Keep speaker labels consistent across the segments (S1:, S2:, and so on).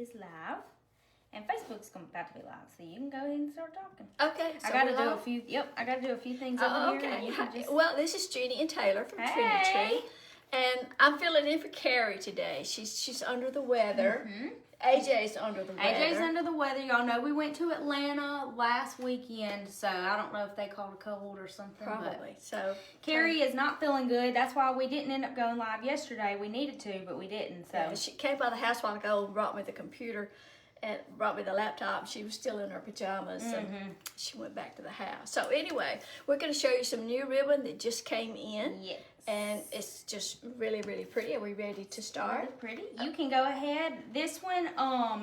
S1: is live. And Facebook's about to be live, so you can go ahead and start talking.
S2: Okay. So
S1: I gotta do a few. Yep, I gotta do a few things over here. And you can just...
S2: Well, this is Jeannie and Talor from Trendy Tree, and I'm filling in for Carrie today. She's under the weather. AJ's under the weather.
S1: AJ's under the weather. Y'all know we went to Atlanta last weekend, so I don't know if they caught a cold or something.
S2: Probably. So
S1: Carrie is not feeling good. That's why we didn't end up going live yesterday. We needed to, but we didn't. So
S2: she came by the house a while ago and brought me the computer. And brought me the laptop. She was still in her pajamas, so she went back to the house. So anyway, we're going to show you some new ribbon that just came in.
S1: Yes.
S2: And it's just really, really pretty. Are we ready to start?
S1: Really pretty. You can go ahead. This one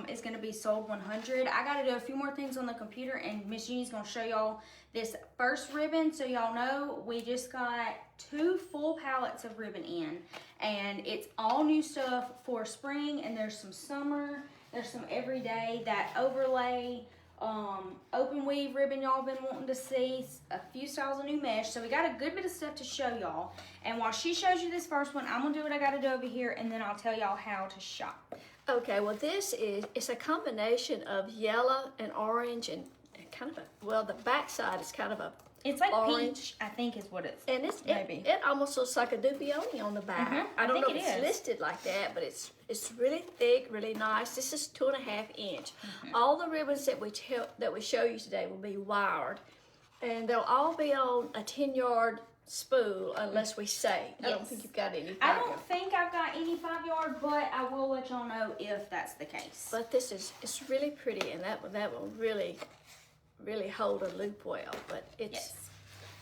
S1: is going to be sold 100. I got to do a few more things on the computer, and Miss Jeannie's going to show y'all this first ribbon. So y'all know we just got 2 full pallets of ribbon in, and it's all new stuff for spring, and there's some summer. There's some everyday, that overlay, open weave ribbon y'all been wanting to see, a few styles of new mesh. So we got a good bit of stuff to show y'all. And while she shows you this first one, I'm gonna do what I gotta do over here, and then I'll tell y'all how to shop.
S2: Okay, well it's a combination of yellow and orange and kind of the back side is kind of a
S1: It's like
S2: orange.
S1: peach, I think is what it's
S2: and it's
S1: maybe.
S2: It almost looks like a dupioni on the back. I don't know if it's listed like that, but it's really thick, really nice. This is 2.5 inch. All the ribbons that we show you today will be wired, and they'll all be on a 10-yard spool unless we say. I don't think you've got any.
S1: I don't think I've got any 5-yard, but I will let y'all know if that's the case.
S2: But it's really pretty, and that will really hold a loop well, but it's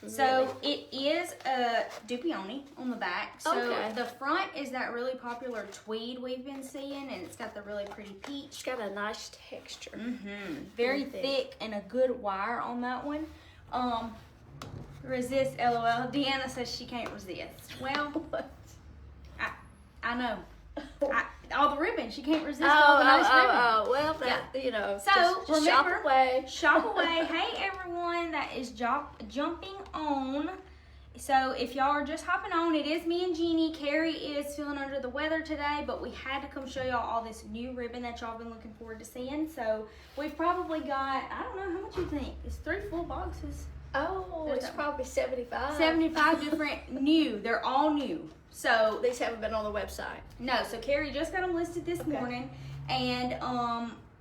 S2: really...
S1: So it is a dupioni on the back. So the front is that really popular tweed we've been seeing, and it's got the really pretty peach.
S2: It's got a nice texture.
S1: Very thick and a good wire on that one. Resist, LOL. Deanna says she can't resist. Well, I know. All the ribbon, she can't resist all the nice ribbon.
S2: Well, you know.
S1: So
S2: just
S1: remember,
S2: shop away.
S1: Shop away. Hey everyone that is jumping on. So if y'all are just hopping on, it is me and Jeannie. Carrie is feeling under the weather today, but we had to come show y'all all this new ribbon that y'all been looking forward to seeing. So we've probably got, I don't know, how much you think? It's 3 full boxes.
S2: Oh, it's probably 75.
S1: 75 different new. They're all new. So
S2: these haven't been on the website.
S1: No, so Carrie just got them listed this morning. And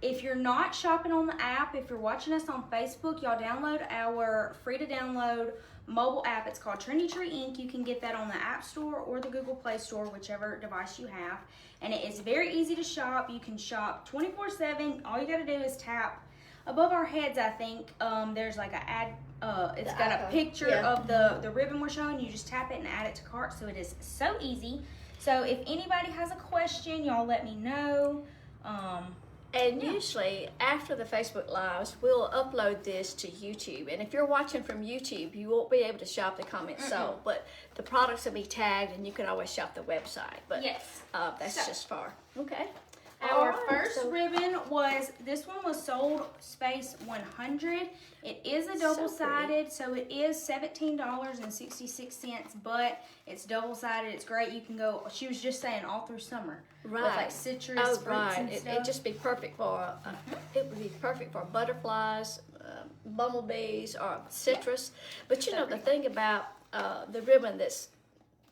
S1: if you're not shopping on the app, if you're watching us on Facebook, y'all download our free to download mobile app. It's called Trendy Tree Inc. You can get that on the App Store or the Google Play Store, whichever device you have. And it is very easy to shop. You can shop 24/7. All you got to do is tap above our heads. I think there's like an ad. It's got a picture of the ribbon we're showing. You just tap it and add it to cart. So it is so easy. So if anybody has a question, y'all let me know.
S2: And usually after the Facebook Lives, we'll upload this to YouTube. And if you're watching from YouTube, you won't be able to shop the comments sold, but the products will be tagged, and you can always shop the website. But that's just far. Okay.
S1: Our first ribbon was, this one was sold space 100. It is a double-sided, so it is $17.66, but it's double-sided. It's great. You can go, she was just saying, all through summer. With like citrus fruits and stuff.
S2: It'd just be perfect for, it would be perfect for butterflies, bumblebees, or citrus. But you know, the thing about the ribbon that's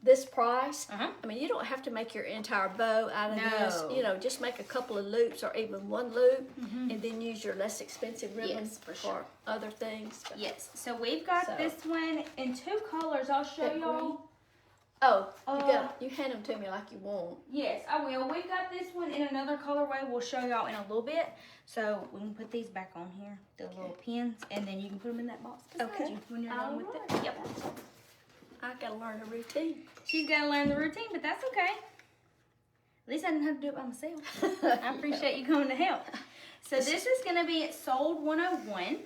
S2: this price, I mean, you don't have to make your entire bow out of this. You know, just make a couple of loops or even one loop, and then use your less expensive ribbons for other things. But
S1: yes, so we've got this one in 2 colors. I'll show y'all.
S2: Oh, you hand them to me like you want.
S1: Yes, I will. We've got this one in another colorway. We'll show y'all in a little bit. So we can put these back on here, the little pins, and then you can put them in that box beside you when you're done with it. Yep.
S2: I gotta learn a routine.
S1: She's gotta learn the routine, but that's okay. At least I didn't have to do it by myself. I appreciate you coming to help. So this is gonna be at Sold 101.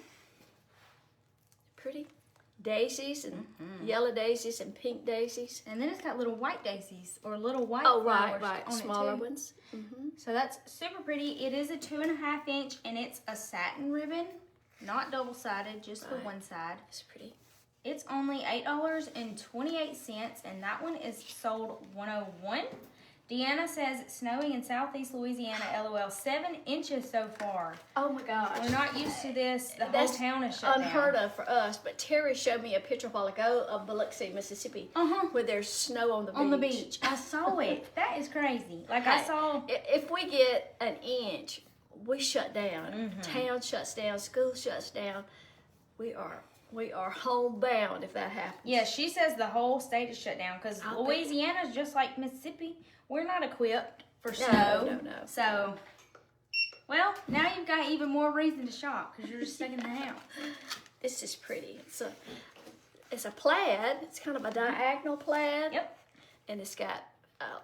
S2: Pretty daisies and yellow daisies and pink daisies.
S1: And then it's got little white daisies or little white
S2: flowers
S1: on
S2: smaller
S1: it too.
S2: ones.
S1: So that's super pretty. It is a 2.5 inch, and it's a satin ribbon, not double-sided, just the one side.
S2: It's pretty.
S1: It's only $8.28, and that one is sold 101. Deanna says it's snowing in southeast Louisiana. LOL. 7 inches so far.
S2: Oh my gosh.
S1: We're not used to this. The whole
S2: That's
S1: town is shut
S2: unheard
S1: down.
S2: of for us. But Terry showed me a picture a while ago of Biloxi, Mississippi, where there's snow on the beach.
S1: On the beach. I saw it. That is crazy. Like I saw.
S2: If we get an inch, we shut down. Town shuts down. School shuts down. We are homebound if that happens.
S1: Yeah, she says the whole state is shut down because Louisiana's just like Mississippi. We're not equipped for snow.
S2: No.
S1: So, well, now you've got even more reason to shop because you're just stuck in the house.
S2: This is pretty. It's a plaid. It's kind of a diagonal plaid.
S1: Yep.
S2: And it's got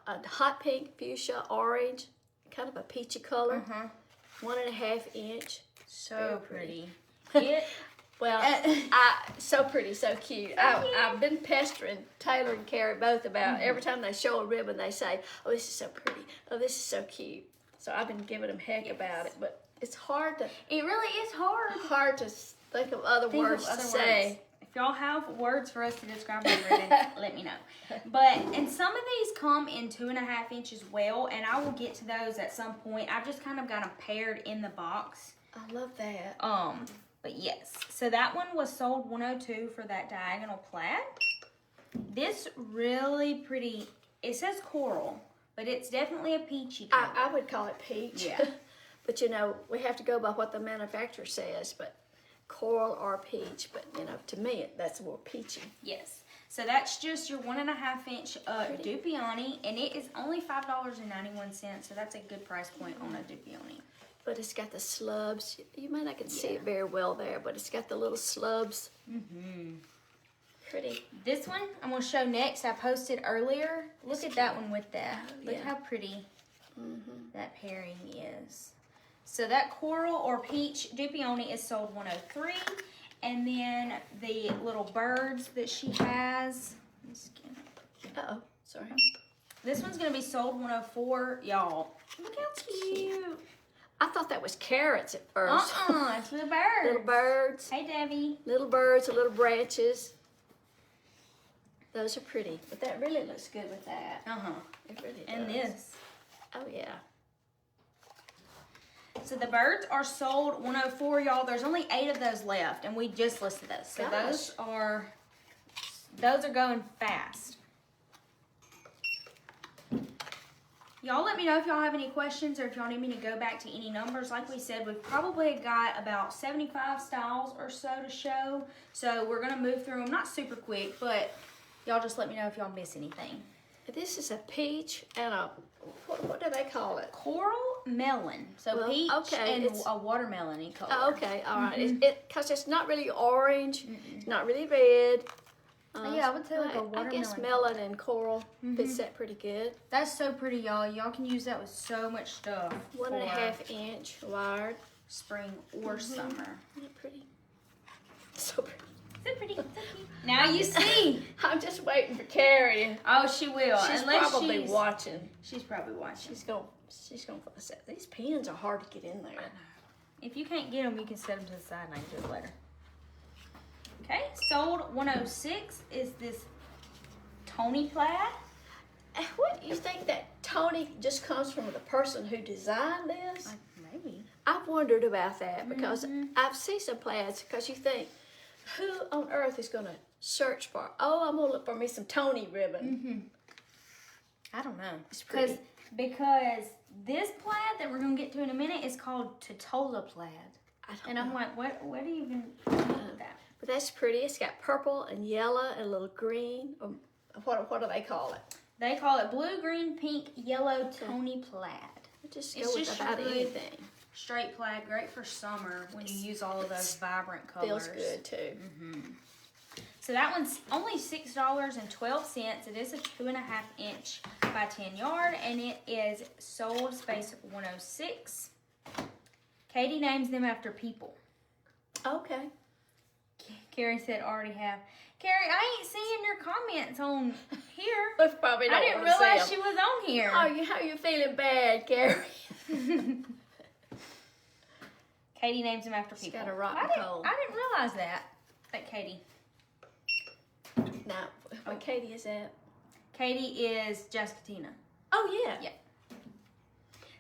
S2: a hot pink, fuchsia, orange, kind of a peachy color. 1.5 inch.
S1: So pretty. It.
S2: Well, so pretty, so cute. I've been pestering Taylor and Carrie both about every time they show a ribbon, they say, "Oh, this is so pretty. Oh, this is so cute." So I've been giving them heck about it, but it's hard to.
S1: It really is hard.
S2: To think of other words to say.
S1: If y'all have words for us to describe the ribbon, let me know. And some of these come in 2.5 inches well, and I will get to those at some point. I've just kind of got them paired in the box.
S2: I love that.
S1: But yes, so that one was sold $102 for that diagonal plaid. This really pretty, it says coral, but it's definitely a peachy color.
S2: I would call it peach.
S1: Yeah.
S2: But we have to go by what the manufacturer says, but coral or peach, but to me, that's more peachy.
S1: Yes. So that's just your 1.5 inch Dupioni, and it is only $5.91, so that's a good price point on a Dupioni.
S2: But it's got the slubs. You might not can see it very well there, but it's got the little slubs. Pretty.
S1: This one I'm going to show next. I posted earlier. Look at that one with that. Look how pretty that pairing is. So that coral or peach Dupioni is sold $103. And then the little birds that she has.
S2: Uh-oh. Sorry.
S1: This one's going to be sold $104. Y'all, look how cute.
S2: I thought that was carrots at first.
S1: It's little birds.
S2: Little birds.
S1: Hey, Debbie.
S2: Little birds and little branches. Those are pretty. But that really looks good with that. It really does.
S1: And this.
S2: Oh, yeah.
S1: So the birds are sold $104, y'all. There's only 8 of those left, and we just listed those. So those are going fast. Y'all let me know if y'all have any questions or if y'all need me to go back to any numbers. Like we said, we've probably got about 75 styles or so to show. So we're going to move through them, not super quick, but y'all just let me know if y'all miss anything.
S2: This is a peach and a, what do they call it?
S1: Coral melon. So peach and a watermelon-y color.
S2: Oh, okay, all right. Because it's not really orange, it's not really red.
S1: Yeah, I would say like a watermelon.
S2: I guess melon and coral fits that pretty good.
S1: That's so pretty, y'all. Y'all can use that with so much stuff.
S2: 1.5 inch wired.
S1: Spring or summer.
S2: Isn't it pretty? So pretty.
S1: So pretty. So cute. Now you see.
S2: I'm just waiting for Carrie.
S1: Oh, she will.
S2: She's probably watching.
S1: She's probably watching.
S2: She's gonna fuss out. These pens are hard to get in there.
S1: If you can't get them, you can set them to the side and I can do it later. Okay, sold 106 is this Tony plaid.
S2: What, you think that Tony just comes from the person who designed this?
S1: Maybe.
S2: I've wondered about that because I've seen some plaids because you think, who on earth is going to search for, I'm going to look for me some Tony ribbon.
S1: I don't know.
S2: It's pretty.
S1: Because this plaid that we're going to get to in a minute is called Totola plaid. I'm like, what do you even mean with that?
S2: But that's pretty. It's got purple and yellow and a little green. What do they call it?
S1: They call it blue, green, pink, yellow, Tony plaid.
S2: Just go with about anything.
S1: Straight plaid, great for summer when you use all of those vibrant colors.
S2: Feels good too.
S1: So that one's only $6.12. It is a 2.5 inch by 10 yard, and it is sold space 106. Katie names them after people.
S2: Okay.
S1: Carrie said already have. Carrie, I ain't seeing your comments on here.
S2: That's probably
S1: I didn't realize she was on here.
S2: Oh, how you feeling bad, Carrie?
S1: Katie names them after people.
S2: She's got a rotten cold.
S1: I didn't realize that Katie.
S2: Now, what Katie is that?
S1: Katie is Jessica Tina.
S2: Oh, yeah.
S1: Yeah.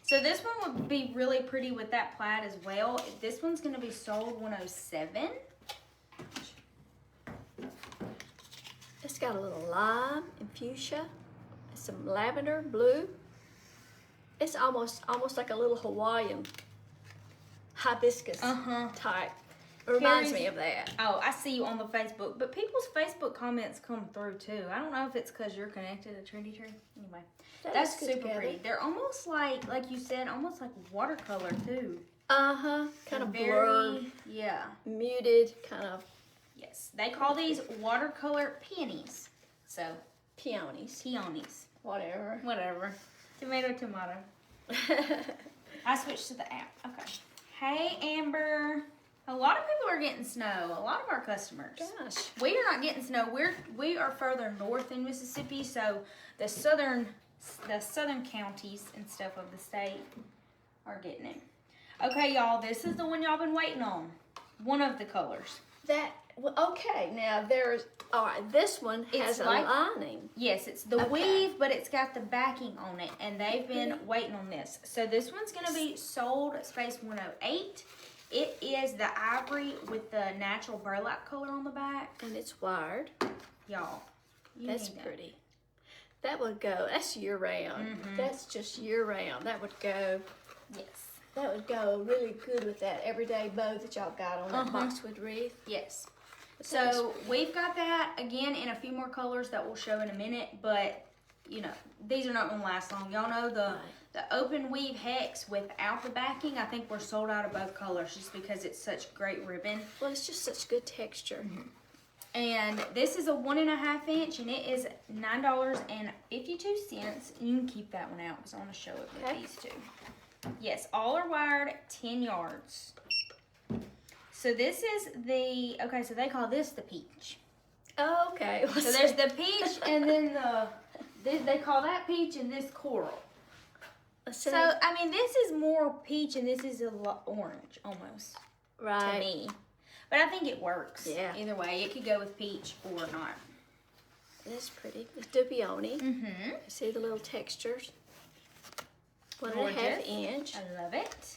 S1: So this one would be really pretty with that plaid as well. This one's going to be sold $107.
S2: It's got a little lime and fuchsia, some lavender, blue. It's almost like a little Hawaiian hibiscus type. It reminds me of that.
S1: Oh, I see you on the Facebook, but people's Facebook comments come through too. I don't know if it's because you're connected to Trendy Tree. Anyway, that's super pretty. They're almost like you said, almost like watercolor too.
S2: Kind of blurred.
S1: Yeah.
S2: Muted, kind of.
S1: Yes, they call these watercolor peonies. So
S2: Peonies.
S1: Whatever. Tomato. I switched to the app. Okay. Hey, Amber. A lot of people are getting snow. A lot of our customers.
S2: Gosh.
S1: We are not getting snow. We are further north in Mississippi, so the southern counties and stuff of the state are getting it. Okay, y'all. This is the one y'all been waiting on. One of the colors.
S2: Okay, now all right, this one has a lining.
S1: Yes, it's the weave, but it's got the backing on it, and they've been waiting on this. So this one's going to be sold at space 108. It is the ivory with the natural burlap color on the back.
S2: And it's wired.
S1: Y'all,
S2: that's pretty. That would go, that's year-round. That's just year-round. That would go,
S1: yes.
S2: That would go really good with that everyday bow that y'all got on that boxwood wreath.
S1: Yes. So we've got that again in a few more colors that we'll show in a minute, but you know, these are not gonna last long. Y'all know the open weave hex without the backing, I think we're sold out of both colors just because it's such great ribbon.
S2: Well, it's just such good texture.
S1: And this is a 1.5 inch and it is $9.52. You can keep that one out because I want to show it with these two. Yes, all are wired 10 yards. So this is so they call this the peach.
S2: Oh, okay.
S1: So there's the peach and then they call that peach and this coral. So, I mean, this is more peach and this is a lot orange almost.
S2: Right.
S1: To me. But I think it works.
S2: Yeah.
S1: Either way, it could go with peach or not.
S2: That's pretty. It's Dupioni. See the little textures. 1.5 inch.
S1: I love it.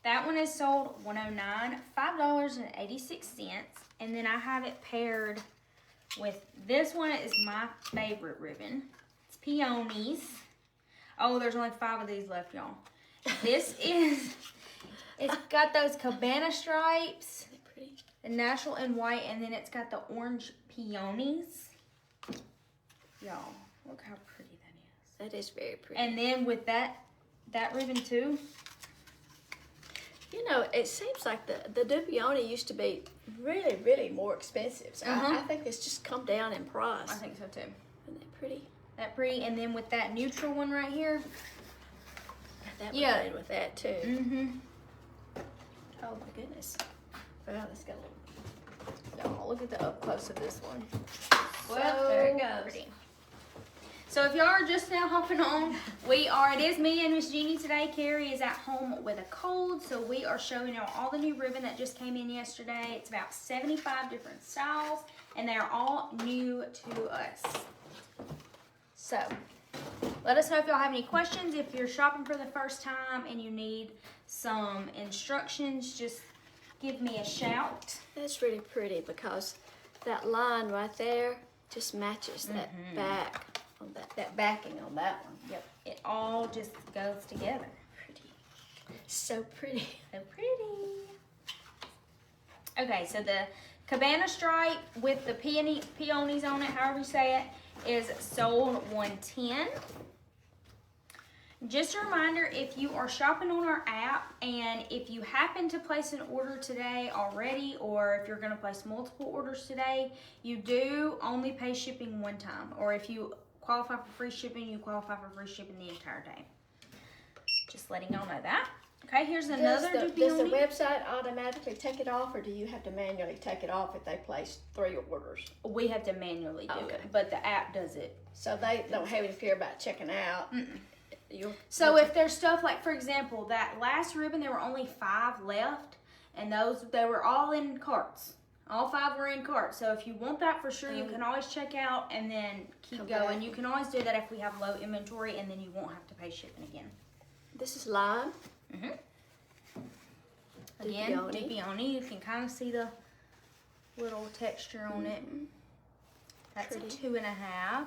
S1: That one is sold $109, $5.86, and then I have it paired with this one. Is my favorite ribbon. It's peonies. Oh, there's only 5 of these left, y'all. This is. It's got those cabana stripes.
S2: Pretty.
S1: The natural and white, and then it's got the orange peonies. Y'all, look how pretty that is.
S2: That is very pretty.
S1: And then with that ribbon too.
S2: You know, it seems like the Dupioni used to be really, really more expensive. So I think it's just come down in price.
S1: I think so too.
S2: Isn't that pretty?
S1: That pretty, and then with that neutral one right here.
S2: That would go with that too.
S1: Oh my goodness. Wow, this got a little. Y'all, look at the up close of this one.
S2: Well, there it goes.
S1: Pretty. So if y'all are just now hopping on, it is me and Miss Jeannie today. Carrie is at home with a cold, so we are showing y'all all the new ribbon that just came in yesterday. It's about 75 different styles, and they are all new to us. So let us know if y'all have any questions. If you're shopping for the first time and you need some instructions, just give me a shout.
S2: That's really pretty because that line right there just matches that back. On that backing on that one.
S1: Yep. It all just goes together.
S2: Pretty. So pretty.
S1: So pretty. Okay, so the cabana stripe with the peonies on it, however you say it, is sold $110. Just a reminder, if you are shopping on our app and if you happen to place an order today already, or if you're going to place multiple orders today, you do only pay shipping one time. Or if you qualify for free shipping, you qualify for free shipping the entire day. Just letting y'all know that. Okay, here's another
S2: Does the website automatically take it off, or do you have to manually take it off if they place 3 orders?
S1: We have to manually do it, but the app does it.
S2: So they don't have any fear about checking out.
S1: So if there's stuff like, for example, that last ribbon, there were only 5 left, and they were all in carts. All 5 were in cart. So if you want that for sure, you can always check out and then keep going.
S2: back.
S1: You can always do that if we have low inventory, and then you won't have to pay shipping again.
S2: This is lime.
S1: Again, Dupioni. You can kind of see the little texture on it. That's
S2: Pretty.
S1: a 2.5.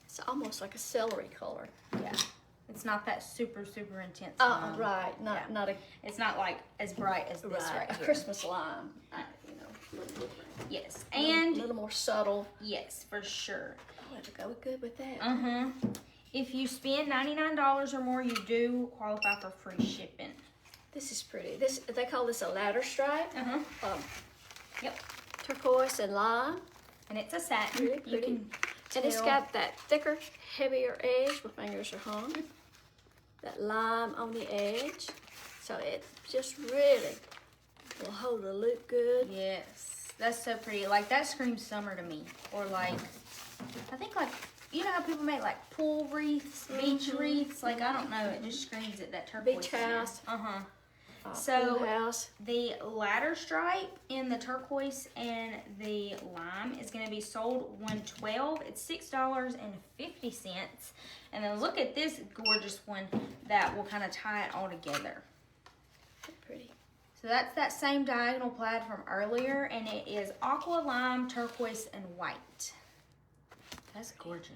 S2: It's almost like a celery color.
S1: Yeah. It's not that super intense.
S2: Right. Not a
S1: It's not like as bright as this right
S2: a
S1: here.
S2: Christmas lime. You know, a little different.
S1: Yes.
S2: A
S1: And
S2: little more subtle.
S1: yes, for sure.
S2: Oh, it'll go good with that.
S1: If you spend $99 or more, you do qualify for free shipping.
S2: This is pretty. They call this a ladder stripe.
S1: Yep.
S2: Turquoise and lime.
S1: And it's a satin.
S2: Really pretty.
S1: You can
S2: And it's
S1: tell.
S2: got that thicker, heavier edge. My fingers are hung. That lime on the edge. So it just really will hold the loop good.
S1: Yes, that's so pretty. Like that screams summer to me. Or like, I think like, you know how people make like pool wreaths, beach wreaths? Like I don't know, it just screams at that turquoise.
S2: Beach house.
S1: So
S2: Pool house.
S1: the ladder stripe in the turquoise and the lime is going to be sold $112. It's $6.50. And then look at this gorgeous one that will kind of tie it all together.
S2: Pretty.
S1: So that's that same diagonal plaid from earlier, and it is aqua, lime, turquoise, and white. That's gorgeous.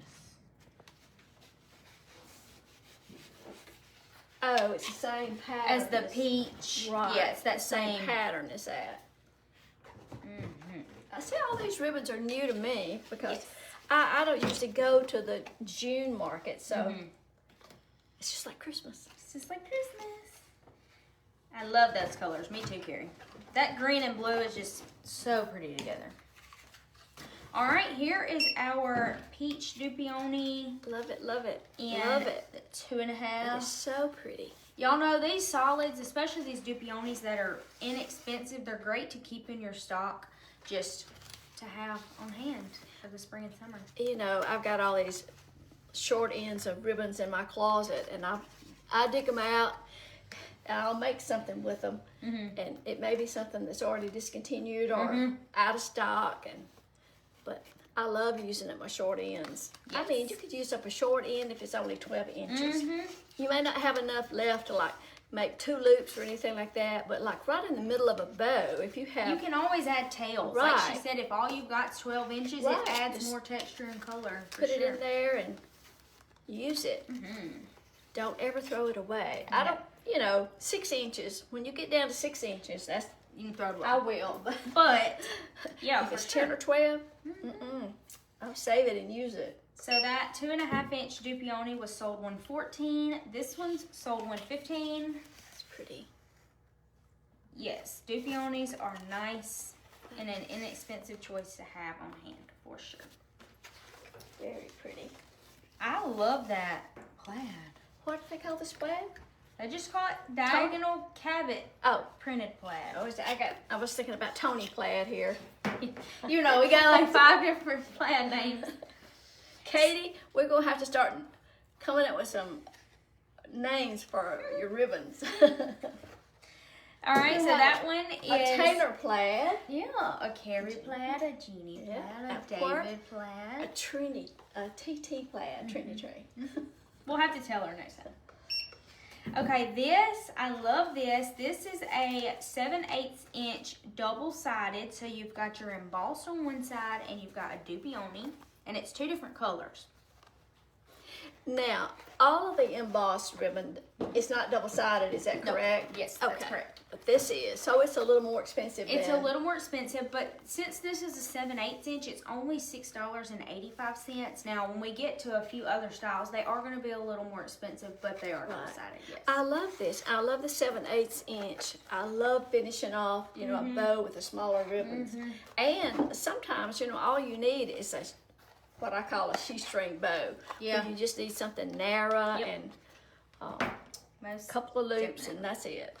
S2: Oh, it's the same pattern
S1: As the peach.
S2: Right.
S1: Yeah, it's that same.
S2: pattern as that. I see all these ribbons are new to me because
S1: Yes.
S2: I don't usually go to the June market, so it's just like Christmas.
S1: It's just like Christmas. I love those colors. Me too, Carrie. That green and blue is just so pretty together. All right, here is our peach Dupioni
S2: Love it, love it,
S1: in
S2: love it.
S1: the 2.5.
S2: It's so pretty.
S1: Y'all know these solids, especially these Dupionis that are inexpensive, they're great to keep in your stock just to have on hand for the spring and summer.
S2: You know, I've got all these short ends of ribbons in my closet, and I dig them out, and I'll make something with them. And it may be something that's already discontinued or out of stock, but I love using up my short ends. I mean, you could use up a short end if it's only 12 inches. You may not have enough left to like make 2 loops or anything like that, but like right in the middle of a bow, if you have...
S1: You can always add tails.
S2: Right.
S1: Like she said, if all you've got is 12 inches,
S2: Right.
S1: it adds
S2: Just
S1: more texture and color. For
S2: put
S1: sure.
S2: it in there and use it. Don't ever throw it away. I don't, you know, 6 inches. When you get down to 6 inches, that's...
S1: You can throw it away.
S2: I will.
S1: But, yeah,
S2: If
S1: for
S2: it's
S1: sure.
S2: 10 or 12, I'll save it and use it.
S1: So that 2.5-inch Dupioni was sold $114. This one's sold $115.
S2: It's pretty.
S1: Yes, Dupionis are nice and an inexpensive choice to have on hand for sure.
S2: Very pretty.
S1: I love that plaid.
S2: What do they call this plaid?
S1: They just call it diagonal cabot
S2: Oh,
S1: printed plaid.
S2: I was thinking about Tony plaid here.
S1: You know, we got like 5 different plaid names.
S2: Katie, we're going to have to start coming up with some names for your ribbons.
S1: All right, so that one is
S2: A Taylor plaid.
S1: Yeah, a Carrie plaid, a Jeannie plaid, a
S2: What?
S1: David plaid.
S2: A TT plaid, Trendy Tree.
S1: We'll have to tell her next time. Okay, this, I love this. This is a 7/8 inch double-sided. So you've got your embossed on one side and you've got a Dupioni. And it's 2 different colors.
S2: Now, all of the embossed ribbon is not double-sided, is that correct?
S1: Yes, that's correct.
S2: But this is, so it's a little more expensive
S1: It's
S2: than...
S1: a little more expensive, but since this is a 7/8 inch, it's only $6.85. Now, when we get to a few other styles, they are going to be a little more expensive, but they are double-sided, yes.
S2: I love this. I love the 7/8 inch. I love finishing off, you know, a bow with the smaller ribbons. And sometimes, you know, all you need is what I call a shoestring bow.
S1: Yeah.
S2: Where you just need something narrow and a
S1: Most
S2: couple of loops, and that's it.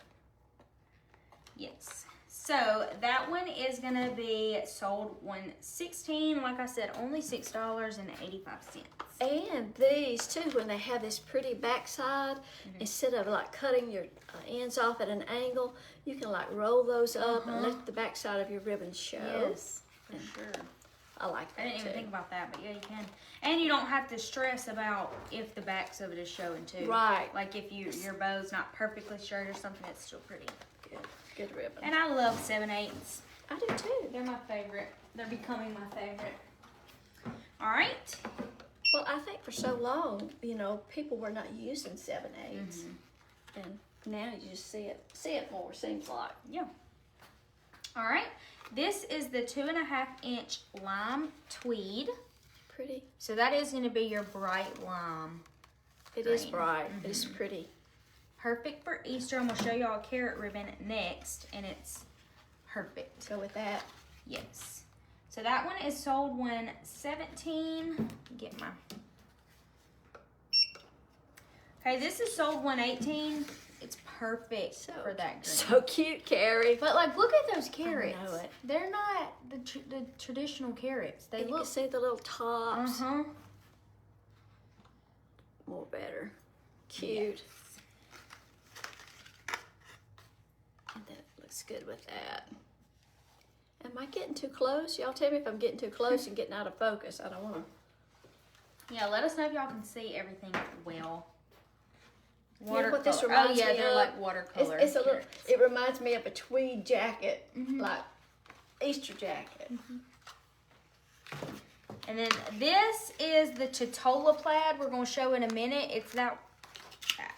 S1: Yes. So that one is gonna be sold $116. Like I said, only $6.85.
S2: And these too, when they have this pretty backside, instead of like cutting your ends off at an angle, you can like roll those up and let the backside of your ribbon show.
S1: Yes, for sure.
S2: I like that
S1: I didn't even
S2: too.
S1: think about that, but yeah, you can. And you don't have to stress about if the backs of it is showing too.
S2: Right.
S1: Like if your bow's not perfectly straight or something, it's still pretty.
S2: Good ribbon.
S1: And I love 7/8s.
S2: I do too.
S1: They're my favorite. They're becoming my favorite. All right.
S2: Well, I think for so long, you know, people were not using 7/8s, and now you just see it more. Seems like.
S1: Yeah. All right. This is the 2.5-inch lime tweed.
S2: Pretty.
S1: So that is going to be your bright lime.
S2: It is bright. It's pretty.
S1: Perfect for Easter. I'm going to show y'all a carrot ribbon next, and it's perfect.
S2: Go with that.
S1: Yes. So that one is sold $117. Get my. Okay, this is sold $118. It's perfect for that green.
S2: So cute, Carrie.
S1: But like, look at those carrots.
S2: I know it.
S1: They're not the traditional carrots. They
S2: And you
S1: look.
S2: can see the little tops.
S1: Uh-huh.
S2: More better. Cute. And that looks good with that. Am I getting too close? Y'all tell me if I'm getting too close and getting out of focus. I don't want to.
S1: Yeah, let us know if y'all can see everything well.
S2: What this
S1: Watercolor.
S2: reminds
S1: Oh yeah,
S2: me
S1: they're
S2: of,
S1: like watercolor.
S2: It's a little.
S1: carrots.
S2: It reminds me of a tweed jacket, like Easter jacket.
S1: And then this is the Talor plaid we're going to show in a minute. It's that,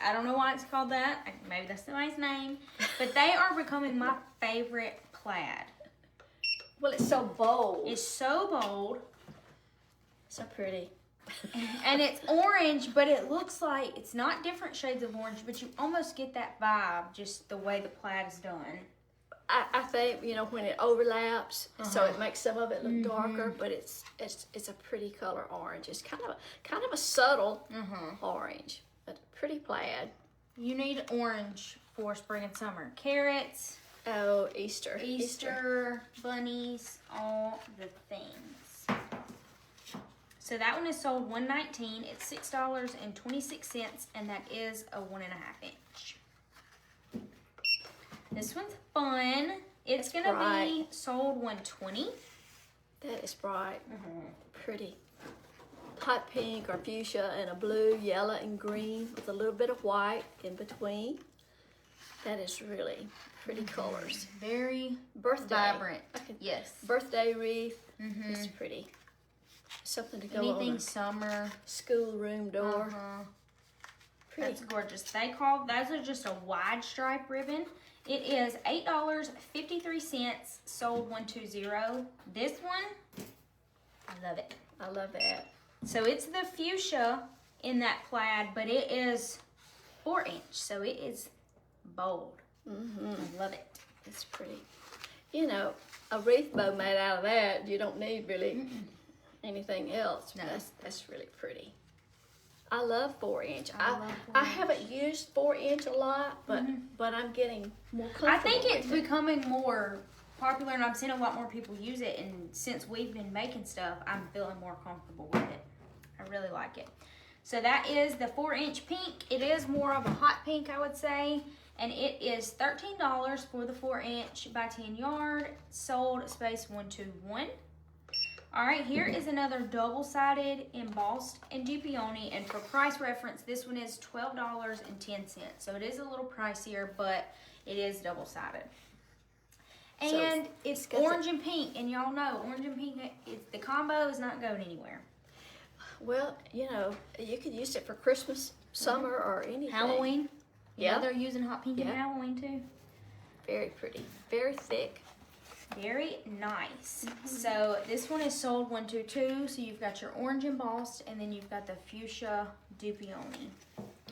S1: I don't know why it's called that. Maybe that's somebody's name. But they are becoming my favorite plaid.
S2: Well, it's so bold.
S1: It's so bold.
S2: So pretty.
S1: And it's orange, but it looks like it's not different shades of orange, but you almost get that vibe just the way the plaid is done.
S2: I think, you know, when it overlaps, so it makes some of it look darker, but it's a pretty color orange. It's kind of a subtle orange, but pretty plaid.
S1: You need orange for spring and summer. Carrots,
S2: Oh, Easter.
S1: bunnies, all the things. So that one is sold $119. It's $6.26, and that is a 1.5 inch. This one's fun. It's gonna be sold $120.
S2: That is bright. Pretty. Hot pink or fuchsia and a blue, yellow, and green with a little bit of white in between. That is really pretty colors.
S1: Very
S2: Birthday.
S1: vibrant. Yes.
S2: Birthday wreath. It's pretty. Something to go
S1: Anything
S2: on a
S1: summer.
S2: schoolroom door. Pretty.
S1: That's gorgeous. Those are just a wide stripe ribbon. It is $8.53, sold $120. This one, I love it.
S2: I love that.
S1: So it's the fuchsia in that plaid, but it is 4-inch, so it is bold. I love it.
S2: It's pretty. You know, a wreath bow made out of that, you don't need really anything else.
S1: No.
S2: That's really pretty. I love 4-inch.
S1: I love 4-inch.
S2: I haven't used 4-inch a lot, but I'm getting more comfortable.
S1: I think it's
S2: with it.
S1: becoming more popular, and I'm seeing a lot more people use it. And since we've been making stuff, I'm feeling more comfortable with it. I really like it. So that is the 4-inch pink. It is more of a hot pink, I would say. And it is $13 for the 4-inch by 10 yard. Sold space 121. All right, here is another double-sided embossed and Dupioni, and for price reference, this one is $12.10. So it is a little pricier, but it is double-sided. And it's orange and pink, and y'all know orange and pink, the combo is not going anywhere.
S2: Well, you know, you could use it for Christmas, summer, or anything.
S1: Halloween.
S2: Yeah.
S1: They're using hot pink in Halloween too.
S2: Very pretty. Very thick.
S1: Very nice. So this one is sold $122. So you've got your orange embossed, and then you've got the fuchsia Dupioni.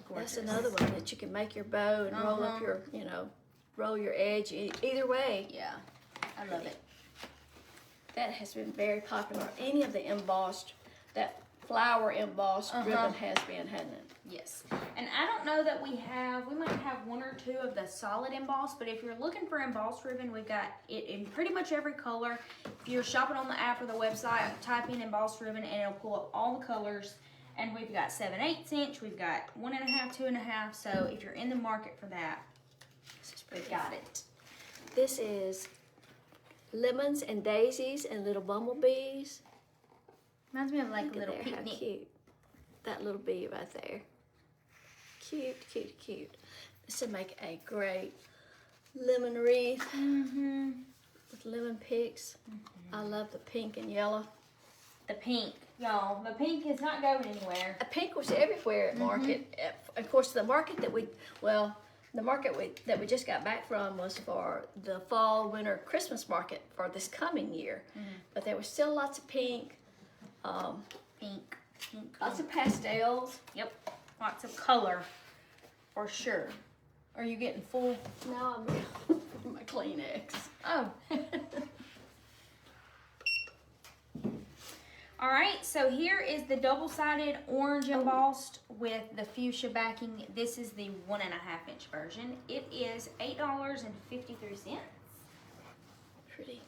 S1: Gorgeous.
S2: That's another one that you can make your bow and roll up your, you know, roll your edge. Either way.
S1: Yeah, I love it.
S2: That has been very popular. Any of the embossed, that flower embossed ribbon has been, hasn't it?
S1: Yes. And I don't know that we might have one or two of the solid embossed, but if you're looking for embossed ribbon, we've got it in pretty much every color. If you're shopping on the app or the website, type in embossed ribbon and it'll pull up all the colors. And we've got 7/8 inch, we've got 1.5, 2.5. So if you're in the market for that, we've got it.
S2: This is lemons and daisies and little bumblebees.
S1: Reminds me of like a
S2: Look
S1: little
S2: at there, how
S1: picnic.
S2: cute. That little bee right there. Cute, cute, cute. This would make a great lemon wreath with lemon picks. I love the pink and yellow.
S1: The pink, y'all. The pink is not going anywhere.
S2: The pink was everywhere at market. Of course, the market that we just got back from was for the fall, winter, Christmas market for this coming year. But there was still lots of pink,
S1: Pink.
S2: lots of pastels.
S1: Yep. Lots of color, for sure. Are you getting full?
S2: Now I'm my Kleenex.
S1: Oh. All right, so here is the double-sided orange embossed with the fuchsia backing. This is the 1.5 inch version. It is $8.53.
S2: Pretty.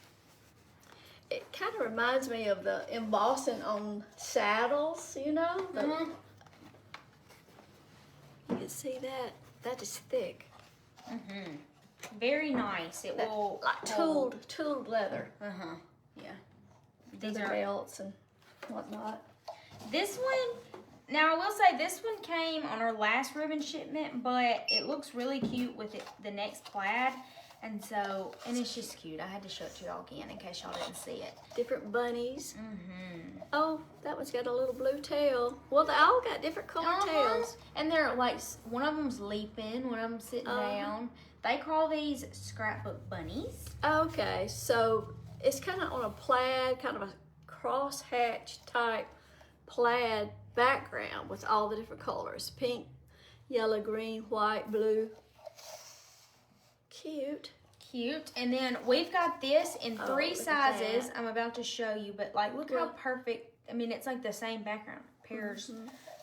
S2: It kind of reminds me of the embossing on saddles, you know? You can see that. That is thick.
S1: Very nice. It will
S2: Like
S1: hold.
S2: tooled leather.
S1: Yeah.
S2: These are belts and whatnot.
S1: This one, now I will say this one came on our last ribbon shipment, but it looks really cute with the next plaid. And it's just cute. I had to show it to y'all again in case y'all didn't see it.
S2: Different bunnies. Oh, that one's got a little blue tail. Well, they all got different color tails.
S1: And they're like, one of them's leaping, one of them's sitting down. They call these scrapbook bunnies.
S2: Okay, so it's kind of on a plaid, kind of a crosshatch type plaid background with all the different colors. Pink, yellow, green, white, blue. Cute.
S1: Cute. And then we've got this in 3
S2: look at
S1: sizes.
S2: that.
S1: I'm about to show you, but like, look how perfect. I mean, it's like the same background. Pairs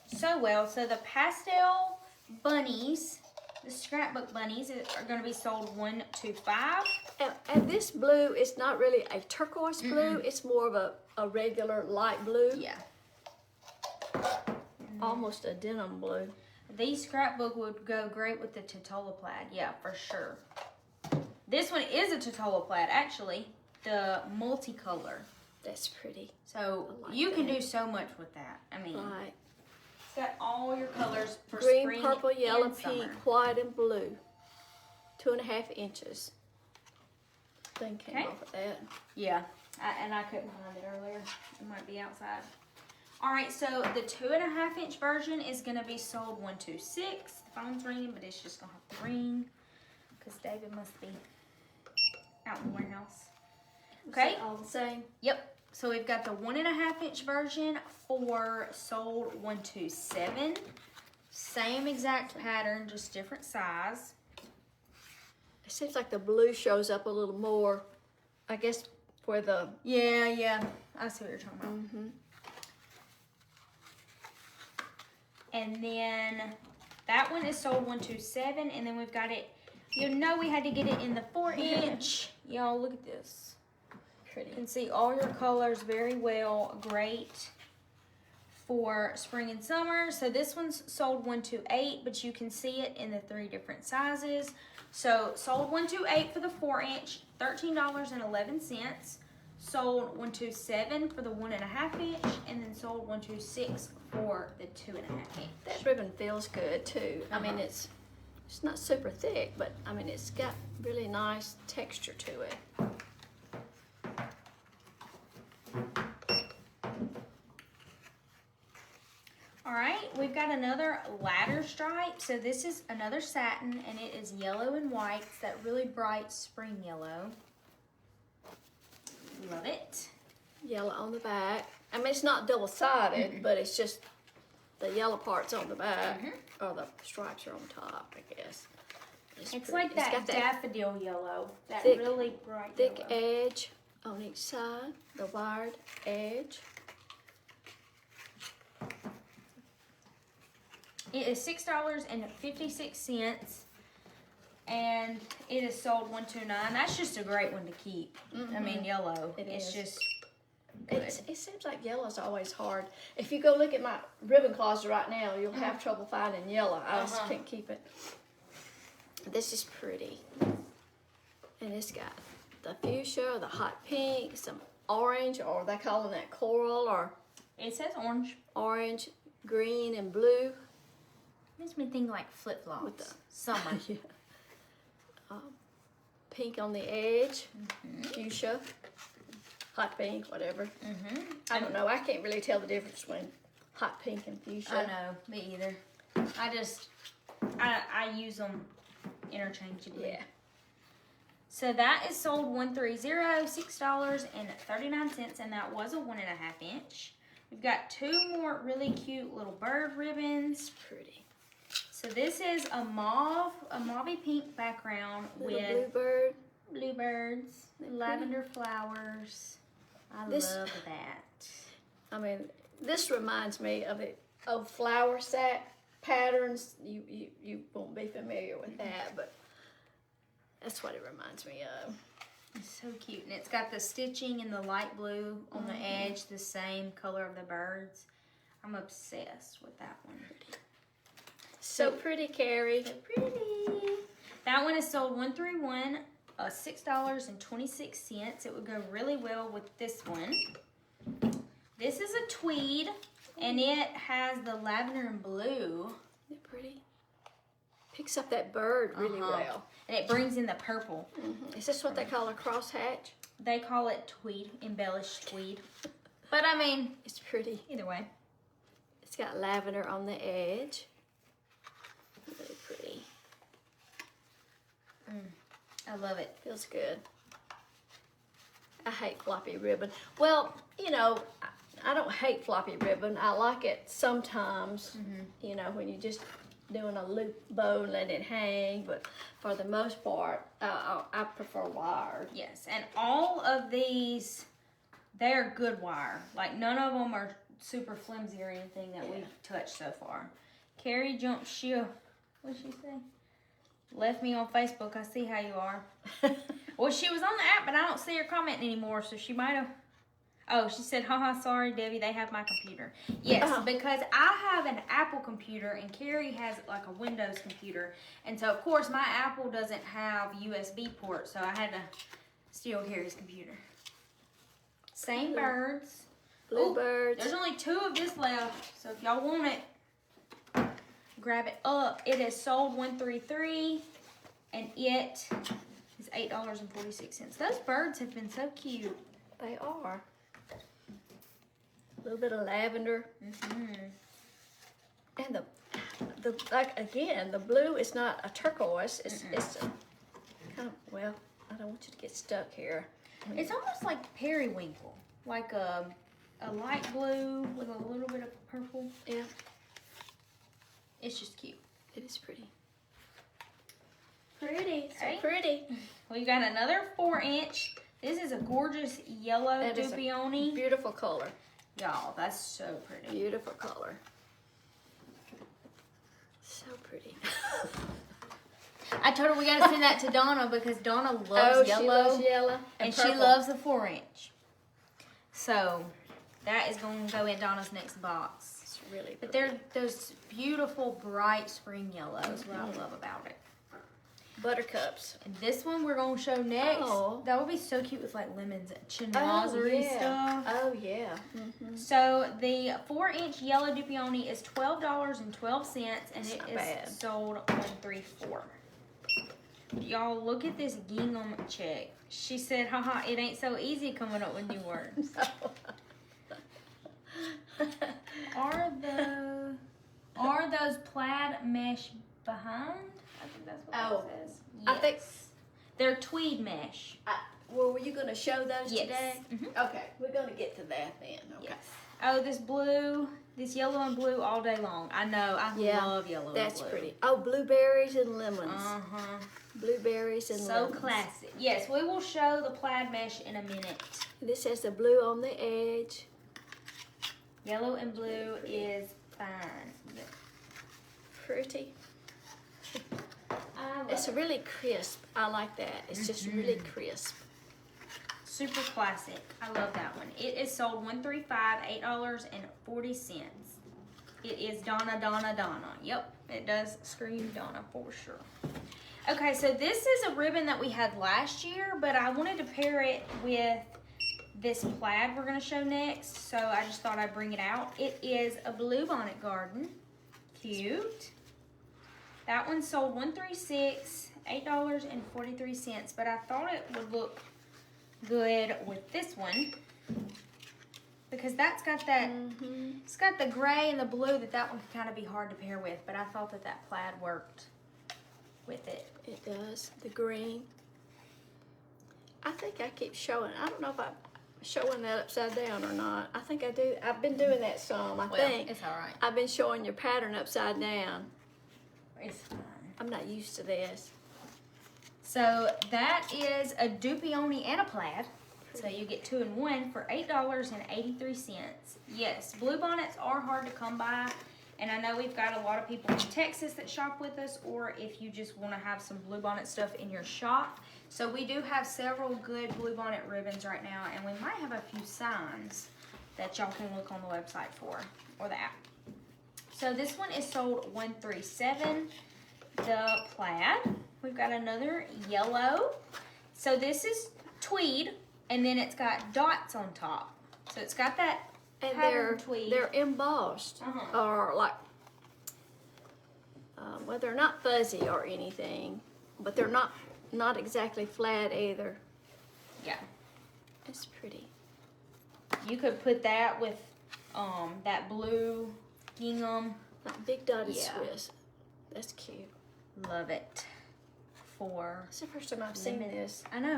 S1: so well. So the pastel bunnies, the scrapbook bunnies are going to be sold 1 to 5.
S2: And this blue is not really a turquoise blue. It's more of a regular light blue.
S1: Yeah.
S2: Almost a denim blue.
S1: These scrapbook would go great with the Totola plaid. Yeah, for sure. This one is a Totola plaid, actually. The multicolor.
S2: That's pretty.
S1: So
S2: like
S1: you can
S2: that.
S1: do so much with that. I mean,
S2: Right.
S1: it's got all your colors for
S2: Green,
S1: spring
S2: purple, yellow,
S1: and
S2: pink,
S1: summer.
S2: white, and blue. 2.5 inches. Thing came
S1: Okay.
S2: off of that.
S1: Yeah, and I couldn't find it earlier. It might be outside. All right, so the 2.5 inch version is gonna be sold 1 to 6. The phone's ringing, but it's just gonna have to ring because David must be out in the warehouse. Okay.
S2: All the same.
S1: Yep. So we've got the 1.5 inch version for sold 1 to 7. Same exact pattern, just different size.
S2: It seems like the blue shows up a little more. I guess for the
S1: Yeah. I see what you're talking about. And then that one is sold 1 to 7, and then we've got it. You know we had to get it in the 4 inch. Y'all look at this.
S2: pretty.
S1: You can see all your colors very well. Great for spring and summer. So this one's sold 1 to 8, but you can see it in the 3 different sizes. So sold 1 to 8 for the 4 inch, $13.11. Sold 1 to 7 for the 1.5 inch, and then sold 1 to 6 for the 2.5 inch.
S2: That ribbon feels good too. I mean, it's not super thick, but I mean, it's got really nice texture to it.
S1: All right, we've got another ladder stripe. So this is another satin, and it is yellow and white. It's that really bright spring yellow. Love it.
S2: Yellow on the back. I mean, it's not double-sided, but it's just the yellow part's on the back, or the stripes are on top, I guess.
S1: It's
S2: pretty.
S1: like
S2: It's
S1: that
S2: got
S1: daffodil yellow, that
S2: thick-
S1: really bright
S2: thick
S1: yellow.
S2: edge on each side, the wired edge.
S1: It is $6.56, and it is sold $129. That's just a great one to keep. I mean, yellow. It's just good.
S2: It seems like yellow's always hard. If you go look at my ribbon closet right now, you'll have trouble finding yellow. I just can't keep it. This is pretty. And it's got the fuchsia, the hot pink, some orange, or they calling that coral, or
S1: It says orange.
S2: orange, green, and blue.
S1: Makes me think like flip-flops.
S2: With the-
S1: Summer.
S2: Pink on the edge, fuchsia, hot pink, whatever. I don't know. I can't really tell the difference between hot pink and fuchsia.
S1: I know, me either. I use them interchangeably.
S2: Yeah.
S1: So that is sold $130, $6.39, and that was a 1.5 inch. We've got two more really cute little bird ribbons.
S2: Pretty.
S1: So this is a mauvey pink background
S2: Little
S1: with
S2: bluebird.
S1: bluebirds, lavender flowers. I love that.
S2: I mean, this reminds me of flower sack patterns. You won't be familiar with that, but that's what it reminds me of.
S1: It's so cute, and it's got the stitching in the light blue on the edge, the same color of the birds. I'm obsessed with that one.
S2: So pretty, Carrie.
S1: So pretty. That one is sold $131, $6.26. It would go really well with this one. This is a tweed, and it has the lavender and blue.
S2: Isn't it pretty? Picks up that bird really well.
S1: And it brings in the purple.
S2: Is this what they call a crosshatch?
S1: They call it tweed, embellished tweed. But I mean,
S2: It's pretty.
S1: either way.
S2: It's got lavender on the edge. Really pretty.
S1: I love it.
S2: Feels good. I hate floppy ribbon. Well, you know, I don't hate floppy ribbon. I like it sometimes, you know, when you're just doing a loop bow and letting it hang. But for the most part, I prefer wired.
S1: Yes, and all of these, they're good wire. Like, none of them are super flimsy or anything that we've touched so far. Carrie jumped ship. What did she say? Left me on Facebook. I see how you are. Well, she was on the app, but I don't see her commenting anymore, so she might have... Oh, she said, haha, sorry, Debbie, they have my computer. Yes, because I have an Apple computer, and Carrie has, like, a Windows computer. And so, of course, my Apple doesn't have USB port, so I had to steal Carrie's computer. Same birds.
S2: Bluebirds.
S1: There's only 2 of this left, so if y'all want it, grab it up. It is sold $133, and it is $8.46. Those birds have been so cute.
S2: They are. A little bit of lavender. And the like again, the blue is not a turquoise. It's a kind of, well, I don't want you to get stuck here.
S1: It's almost like periwinkle, like a light blue with a little bit of purple.
S2: Yeah,
S1: It's just cute.
S2: it is pretty.
S1: Pretty.
S2: So pretty.
S1: We got another 4-inch. This is a gorgeous yellow
S2: That is a
S1: Dupioni.
S2: beautiful color.
S1: Y'all, that's so pretty.
S2: Beautiful color. So pretty.
S1: I told her we gotta send that to Donna because Donna loves yellow.
S2: She loves yellow.
S1: And she
S2: purple.
S1: loves the 4-inch. So that is going to go in Donna's next box.
S2: It's really
S1: But
S2: pretty.
S1: they're those beautiful bright spring yellows. What I love about it.
S2: Buttercups.
S1: And this one we're going to show next.
S2: Oh.
S1: That would be so cute with like lemons and chinoisery stuff.
S2: Oh, yeah.
S1: So the 4-inch yellow Dupioni is $12.12, and
S2: That's
S1: it
S2: not
S1: is
S2: bad.
S1: sold $134. Y'all, look at this gingham check. She said, haha, it ain't so easy coming up with new words. Are those plaid mesh behind? I think that's what
S2: Oh,
S1: it says. Yes.
S2: I think-
S1: They're tweed mesh.
S2: Well, were you going to show those
S1: Yes.
S2: today?
S1: Mhm.
S2: Okay, we're going to get to that then. Okay.
S1: Yes. Oh, this blue, this yellow and blue all day long. I know, I love yellow
S2: That's
S1: and blue.
S2: pretty. Oh, blueberries and lemons.
S1: Uh-huh.
S2: Blueberries and
S1: So
S2: lemons.
S1: classic. Yes, we will show the plaid mesh in a minute.
S2: This has the blue on the edge.
S1: Yellow and blue is fine.
S2: pretty?
S1: I love
S2: It's
S1: it.
S2: really crisp. I like that. It's just really crisp.
S1: Super classic. I love that one. It is sold $135, $8.40. It is Donna, Donna, Donna. Yep, it does scream Donna for sure. Okay, so this is a ribbon that we had last year, but I wanted to pair it with this plaid we're going to show next, so I just thought I'd bring it out. It is a blue bonnet garden. Cute. That one sold $136, $8.43, but I thought it would look good with this one because that's got that it's got the gray and the blue that one could kind of be hard to pair with, but I thought that plaid worked with it.
S2: It does. The green. I think I keep showing. I don't know if I'm showing that upside down or not. I think I do. I've been doing that some. I think
S1: It's all right.
S2: I've been showing your pattern upside down.
S1: It's fine.
S2: I'm not used to this.
S1: So that is a dupioni and a plaid. So you get 2 in 1 for $8.83. Yes, blue bonnets are hard to come by. And I know we've got a lot of people in Texas that shop with us, or if you just want to have some blue bonnet stuff in your shop. So we do have several good blue bonnet ribbons right now, and we might have a few signs that y'all can look on the website for, or the app. So this one is sold $137, the plaid. We've got another yellow. So this is tweed, and then it's got dots on top. So it's got that
S2: And
S1: pattern tweed.
S2: they're embossed, or like, well, they're not fuzzy or anything, but they're not exactly flat either.
S1: Yeah.
S2: It's pretty.
S1: You could put that with that blue gingham.
S2: Like big dotted
S1: Yeah.
S2: Swiss. That's cute.
S1: Love it. For
S2: It's the first time I've seen this.
S1: I know.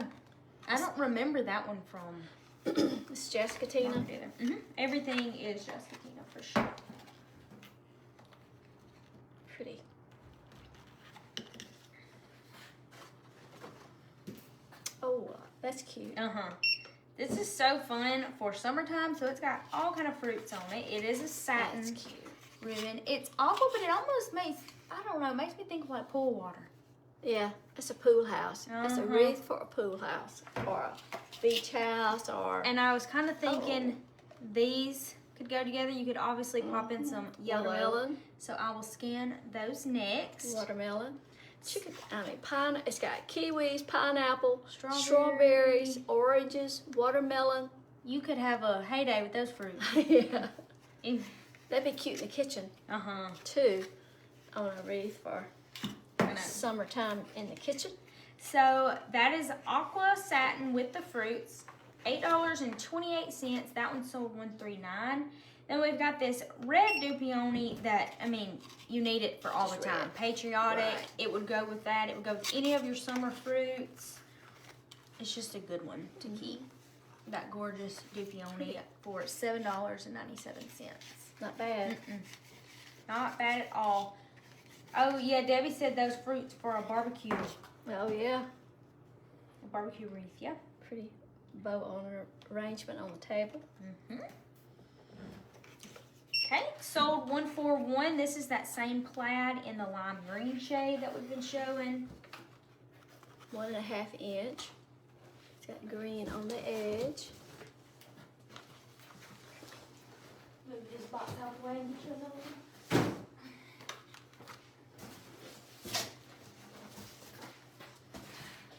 S1: I don't remember that one from
S2: This is Jessica Tina.
S1: either. Everything is Jessica Tina for sure.
S2: Pretty. Oh, that's cute.
S1: This is so fun for summertime. So it's got all kind of fruits on it. It is a satin
S2: That's cute.
S1: ribbon. It's awful, but it almost makes, I don't know, makes me think of like pool water.
S2: Yeah, it's a pool house. It's a wreath for a pool house, or a beach house, or
S1: And I was kind of thinking these could go together. You could obviously pop in some yellow.
S2: watermelon.
S1: So I will scan those next.
S2: Watermelon. Pine. It's got kiwis, pineapple,
S1: Strawberries.
S2: strawberries, oranges, watermelon.
S1: You could have a heyday with those fruits.
S2: Yeah, that'd be cute in the kitchen too. On a wreath for summertime in the kitchen.
S1: So that is aqua satin with the fruits, $8.28. That one sold $139. Then we've got this red dupioni that, I mean, you need it for all the
S2: Just
S1: time.
S2: red.
S1: Patriotic.
S2: Right.
S1: It would go with that. It would go with any of your summer fruits. It's just a good one to keep. That gorgeous dupioni for $7.97.
S2: Not bad.
S1: Not bad at all. Oh yeah, Debbie said those fruits for a barbecue.
S2: Oh yeah,
S1: A barbecue wreath, yeah.
S2: pretty bow on arrangement on the table.
S1: Okay, sold $141. This is that same plaid in the lime green shade that we've been showing.
S2: 1.5 inch. It's got green on the edge.
S1: Move this box out of the way and get you another one.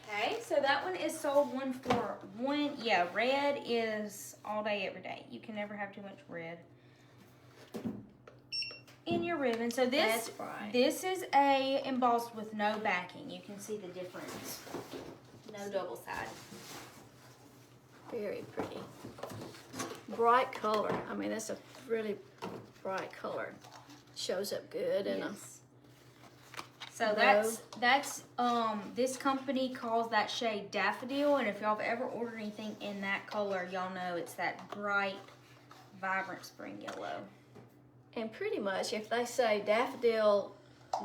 S1: Okay, so that one is sold $141. Yeah, red is all day, every day. You can never have too much red in your ribbon. So
S2: That's right.
S1: this is a embossed with no backing. You can see the difference. No double side.
S2: Very pretty. Bright color. I mean, that's a really bright color. Shows up good in a
S1: So that's this company calls that shade daffodil, and if y'all have ever ordered anything in that color, y'all know it's that bright, vibrant spring yellow.
S2: And pretty much, if they say daffodil,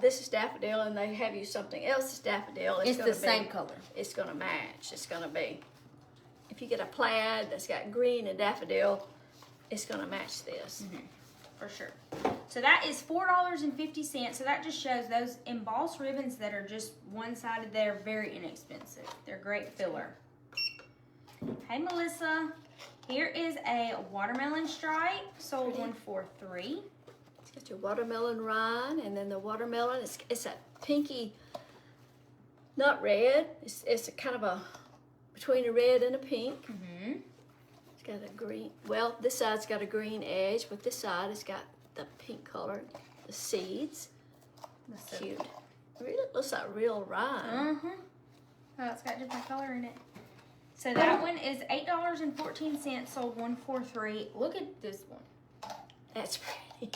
S2: this is daffodil, and they have you something else that's daffodil,
S1: It's
S2: gonna
S1: the same color.
S2: It's gonna match. It's gonna be. If you get a plaid that's got green and daffodil, it's gonna match this.
S1: for sure. So that is $4.50. So that just shows those embossed ribbons that are just one-sided, they're very inexpensive. They're great filler. Hey Melissa, here is a watermelon stripe, sold $143.
S2: It's got your watermelon rind, and then the watermelon, it's a pinky, not red. It's a kind of a, between a red and a pink.
S1: Mm-hmm.
S2: It's got a green, well, this side's got a green edge, but this side has got the pink color, the seeds.
S1: That's so
S2: cute. It really looks like real rind.
S1: Uh-huh. Oh, it's got different color in it. So that one is $8.14, sold $143. Look at this one.
S2: That's pretty.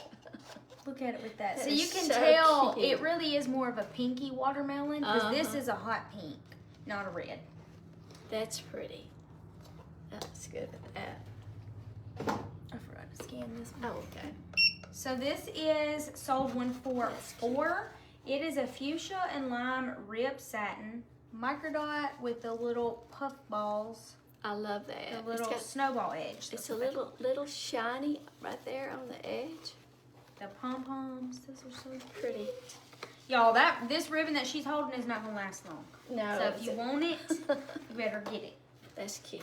S1: Look at it with that.
S2: That
S1: So you
S2: is
S1: can
S2: so
S1: tell
S2: cute.
S1: it really is more of a pinky watermelon because this is a hot pink, not a red.
S2: That's pretty. That's good at that.
S1: I forgot to scan this one.
S2: Oh, okay.
S1: So this is sold $144. It is a fuchsia and lime rib satin microdot with the little puff balls,
S2: I love that.
S1: the little snowball edge.
S2: It's a little shiny right there on the edge.
S1: The pom-poms, those are so
S2: Pretty.
S1: Y'all, this ribbon that she's holding is not gonna last long.
S2: No.
S1: So if you want it, you better get it.
S2: That's cute.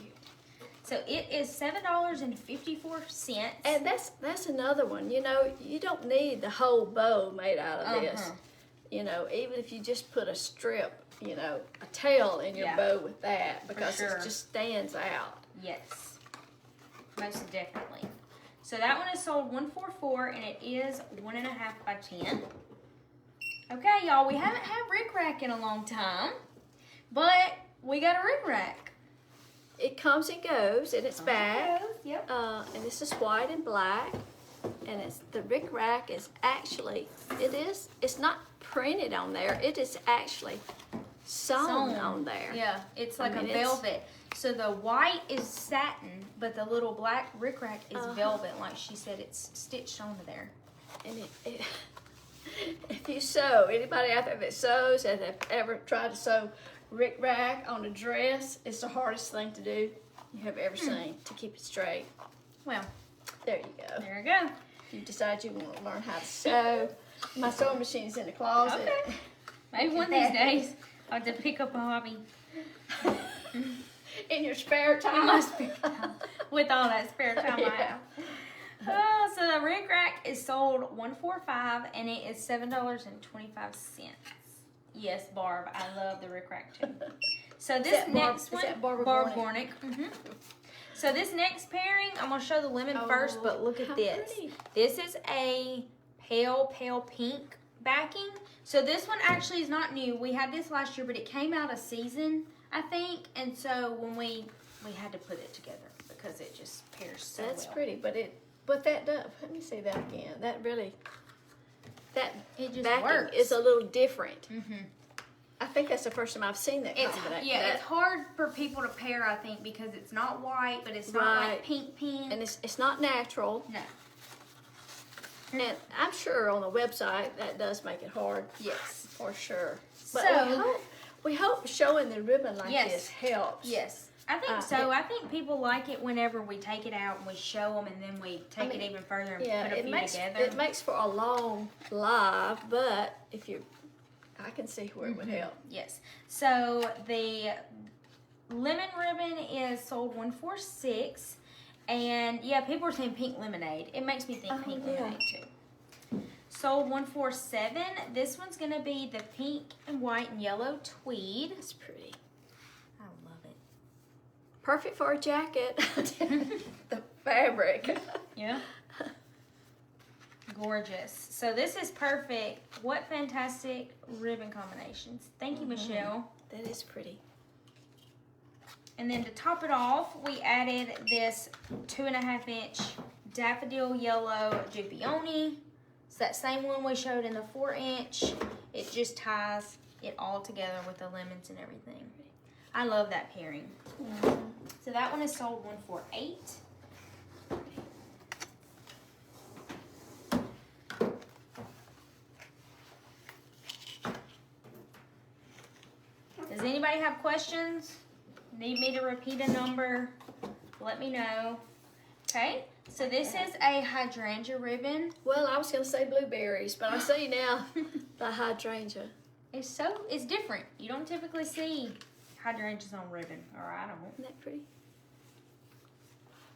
S1: So it is $7.54.
S2: And that's another one. You know, you don't need the whole bow made out of this. You know, even if you just put a strip, you know, a tail in your bow with that, because
S1: sure.
S2: it just stands out.
S1: Yes, most definitely. So that one is sold $144, and it is 1.5 by 10. Okay, y'all, we haven't had Rick Rack in a long time, but we got a Rick Rack.
S2: It comes and goes, and it's back.
S1: Yep.
S2: And this is white and black, and the Rick Rack is actually, it's not printed on there, it is actually sewn on there.
S1: Yeah, it's like a velvet. So the white is satin, but the little black Rick Rack is velvet. Like she said, it's stitched onto there.
S2: And if you sew, anybody out there that sews and have ever tried to sew Rick Rack on a dress, it's the hardest thing to do you have ever seen to keep it straight.
S1: Well,
S2: there you go.
S1: there you go.
S2: If you decide you want to learn how to sew, my sewing machine's in the closet.
S1: Okay. Maybe one of these days I'll have to pick up a hobby.
S2: In your spare time.
S1: In my spare time. With all that spare time I have. Oh, so the Rick Rack is sold $145 and it is $7.25. Yes, Barb, I love the Rick Rack too. So this next one, Barb Gornick. So this next pairing, I'm gonna show the lemon first, but look at this.
S2: Pretty.
S1: This is a pale pink backing. So this one actually is not new. We had this last year, but it came out of season, I think, and so when we had to put it together because it just pairs so well.
S2: That's pretty, but that does. Let me see that again. That really,
S1: it just
S2: backing
S1: works.
S2: is a little different.
S1: Mm-hmm.
S2: I think that's the first time I've seen that combination.
S1: Yeah, it's hard for people to pair, I think, because it's not white, but it's not like pink,
S2: and it's not natural.
S1: No.
S2: And I'm sure on the website that does make it hard.
S1: Yes,
S2: for sure. But
S1: so
S2: we hope showing the ribbon like this helps.
S1: Yes. I think so. I think people like it whenever we take it out and we show them, and then we take it even further and put a few together.
S2: It makes for a long live, but if you, I can see where it would help.
S1: Yes. So the lemon ribbon is sold $146, and yeah, people are saying pink lemonade. It makes me think pink lemonade too. Sold $147. This one's gonna be the pink and white and yellow tweed.
S2: It's pretty.
S1: I love it.
S2: Perfect for a jacket. The fabric.
S1: Yeah. Gorgeous. So this is perfect. What fantastic ribbon combinations. Thank you, Michelle.
S2: That is pretty.
S1: And then to top it off, we added this 2.5 inch daffodil yellow Jupioni. It's that same one we showed in the 4 inch. It just ties it all together with the lemons and everything. I love that pairing. So that one is sold $148. Does anybody have questions? Need me to repeat a number? Let me know. Okay, So this is a hydrangea ribbon.
S2: Well, I was going to say blueberries, but I see now the hydrangea.
S1: It's different. You don't typically see hydrangeas on ribbon, or I don't.
S2: Isn't that pretty?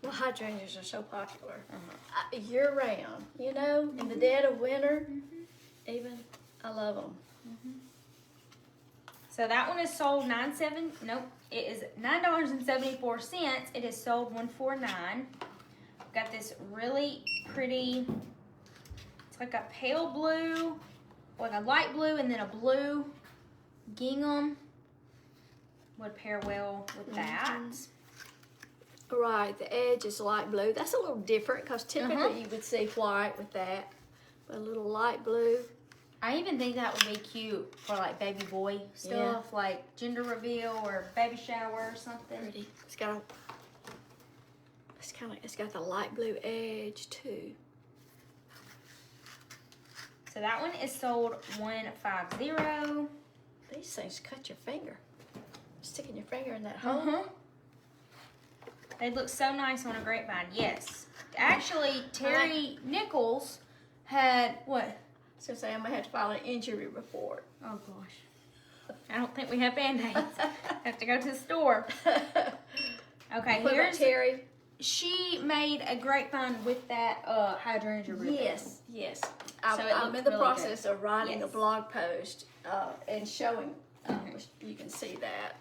S2: Well, hydrangeas are so popular year round. You know, in the dead of winter, even I love them.
S1: So that one is sold it is $9.74. It is sold $149. Got this really pretty. It's like a pale blue, like a light blue, and then a blue gingham would pair well with that.
S2: Right, the edge is light blue. That's a little different because typically you would see white with that, but a little light blue.
S1: I even think that would be cute for like baby boy stuff, like gender reveal or baby shower or something.
S2: Pretty. It's got the light blue edge too.
S1: So that one is sold $150.
S2: These things cut your finger. Sticking your finger in that hole.
S1: They look so nice on a grapevine. Yes. Actually, Terry Nichols had what?
S2: So say I'm gonna have to file an injury report.
S1: Oh gosh. I don't think we have Band-Aids. Have to go to the store. Okay,
S2: what about Terry?
S1: She made a grapevine with that hydrangea ribbon.
S2: Yes.
S1: So
S2: I'm in the process of writing a blog post and showing. You can see that.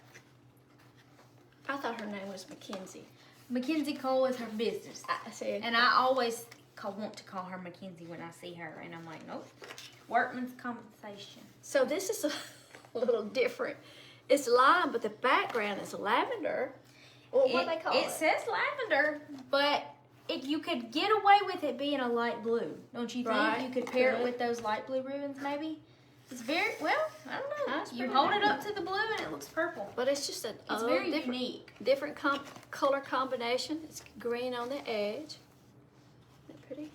S2: I thought her name was Mackenzie.
S1: Mackenzie Cole is her business.
S2: I see.
S1: And I always want to call her Mackenzie when I see her, and I'm like, nope. Workman's compensation.
S2: So this is a little different. It's lime, but the background is lavender. Or what they call it?
S1: It says lavender, but you could get away with it being a light blue, don't you think?
S2: Right.
S1: You could pair it with those light blue ribbons, maybe. It's very I don't know.
S2: That's
S1: You
S2: pretty
S1: hold
S2: nice.
S1: it up to the blue and it looks purple.
S2: But it's just
S1: It's very unique.
S2: Different color combination. It's green on the edge. Isn't that pretty?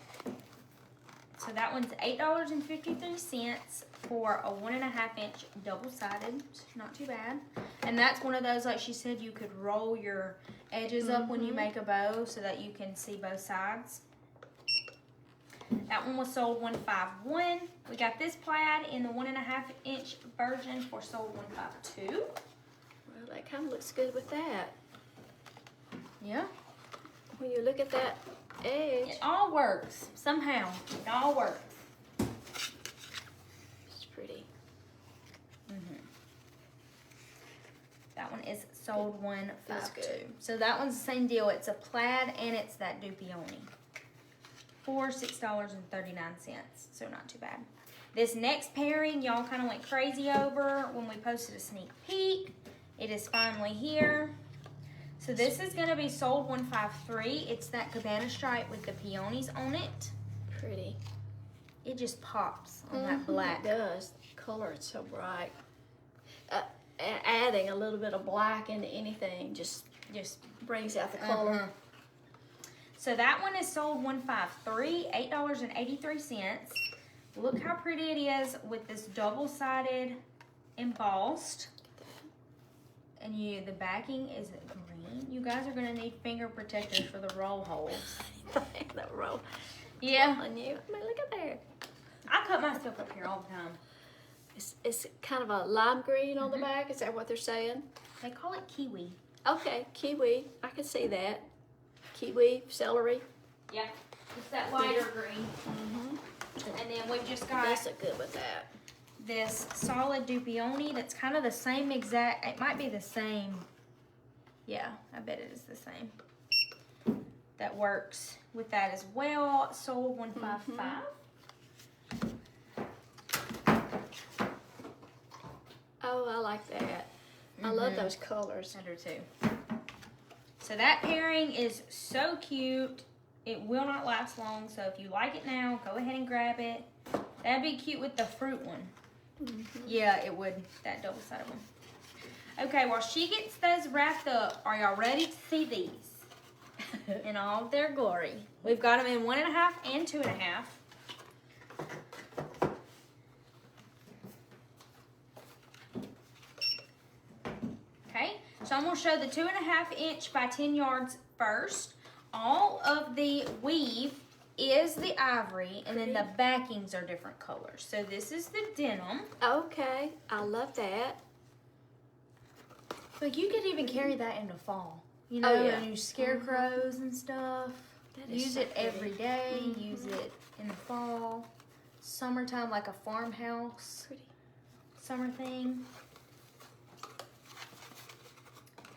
S1: So that one's $8.53 for a 1.5-inch double-sided. Not too bad. And that's one of those, like she said, you could roll your edges up when you make a bow so that you can see both sides. That one was sold $151. We got this plaid in the 1.5-inch version for sold $152.
S2: Well, that kind of looks good with that.
S1: Yeah.
S2: When you look at that edge,
S1: It all works somehow. It all works.
S2: it's pretty.
S1: That one is sold
S2: Feels good.
S1: $152. So that one's the same deal. It's a plaid and it's that Dupioni. For $6.39. So not too bad. This next pairing, y'all kind of went crazy over when we posted a sneak peek. It is finally here. So this is going to be sold $153. It's that cabana stripe with the peonies on it.
S2: Pretty.
S1: It just pops on that black.
S2: It does. The color is so bright. Adding a little bit of black into anything just brings out the color.
S1: So that one is sold $153, $8.83. Look how pretty it is with this double-sided embossed. And the backing is green. You guys are gonna need finger protectors for the roll holes.
S2: That roll.
S1: Yeah.
S2: On you. I mean, look at there.
S1: I cut myself up here all the time.
S2: It's kind of a lime green on the back. Is that what they're saying?
S1: They call it kiwi.
S2: Okay, kiwi. I can see that. Kiwi, celery.
S1: Yeah. It's that lighter green. And then we've just got
S2: That's good with that.
S1: this solid Dupioni that's kind of the same exact. It might be the same. Yeah, I bet it is the same. That works with that as well. Sold $155.
S2: Oh, I like that. I love those colors.
S1: I do too. So that pairing is so cute. It will not last long. So if you like it now, go ahead and grab it. That'd be cute with the fruit one. Yeah, it would. That double-sided one. Okay, while she gets those wrapped up, are y'all ready to see these in all of their glory? We've got them in 1.5 and 2.5. Okay, so I'm going to show the 2.5 inch by 10 yards first. all of the weave is the ivory, and then the backings are different colors. So this is the denim.
S2: Okay, I love that.
S1: But you could even carry that into fall. You know, and use scarecrows and stuff. Use it every day. Use it in the fall. Summertime, like a farmhouse.
S2: Pretty.
S1: Summer thing.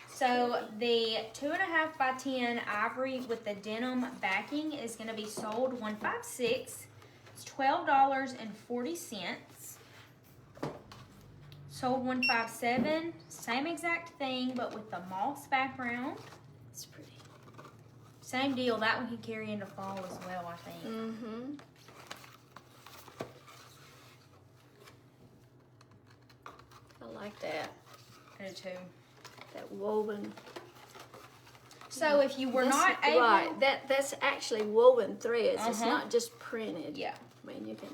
S1: So the 2.5 by 10 ivory with the denim backing is going to be sold $156. It's $12.40. Sold $157. Same exact thing, but with the moss background.
S2: It's pretty.
S1: Same deal. That one can carry into fall as well, I think.
S2: Mm-hmm. I like that.
S1: I do too.
S2: That woven.
S1: So if you were not able,
S2: right, that's actually woven threads. It's not just printed.
S1: Yeah.
S2: I mean, you can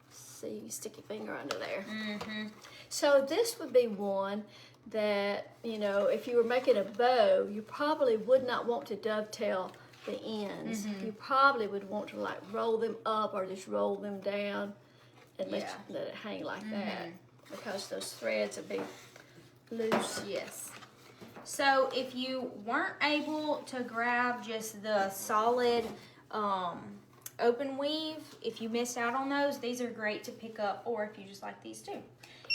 S2: see. You stick your finger under there.
S1: Mm-hmm.
S2: So this would be one that, you know, if you were making a bow, you probably would not want to dovetail the ends. You probably would want to like roll them up or just roll them down and let it hang like that, because those threads would be loose.
S1: Yes. So if you weren't able to grab just the solid open weave, if you missed out on those, these are great to pick up, or if you just like these too.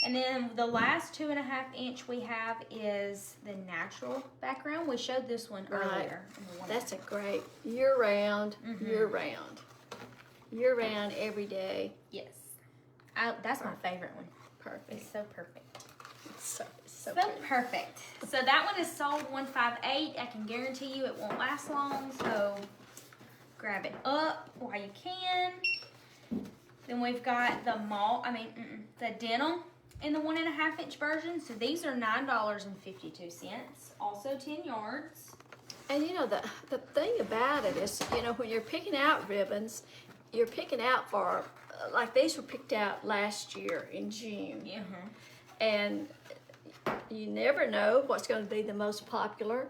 S1: And then the last 2.5 inch we have is the natural background. We showed this one earlier.
S2: That's a great year-round, year-round, every day.
S1: Yes. That's my favorite one.
S2: Perfect.
S1: It's so perfect.
S2: So
S1: Perfect. So that one is sold $158. I can guarantee you it won't last long, so grab it up while you can. Then we've got the the denim in the 1.5 inch version. So these are $9.52, also 10 yards.
S2: And you know, the thing about it is, you know, when you're picking out ribbons, you're picking out for, like these were picked out last year in June.
S1: Yeah.
S2: And you never know what's going to be the most popular.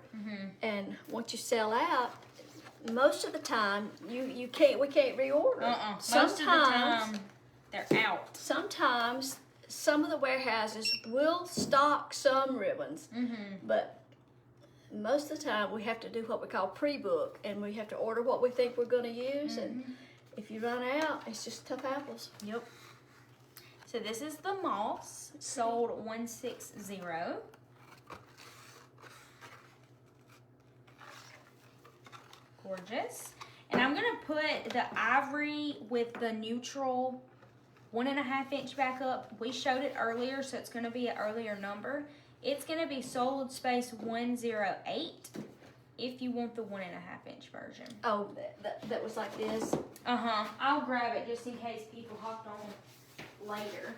S2: And once you sell out, most of the time we can't reorder.
S1: Most of the time they're out.
S2: Sometimes some of the warehouses will stock some ribbons, but most of the time we have to do what we call pre-book, and we have to order what we think we're going to use. And if you run out, it's just tough apples.
S1: Yep. So this is the moss, sold $160. Gorgeous. And I'm gonna put the ivory with the neutral 1.5 inch back up. We showed it earlier, so it's gonna be an earlier number. It's gonna be sold space 108 if you want the 1.5 inch version.
S2: Oh, that was like this?
S1: I'll grab it just in case people hopped on later.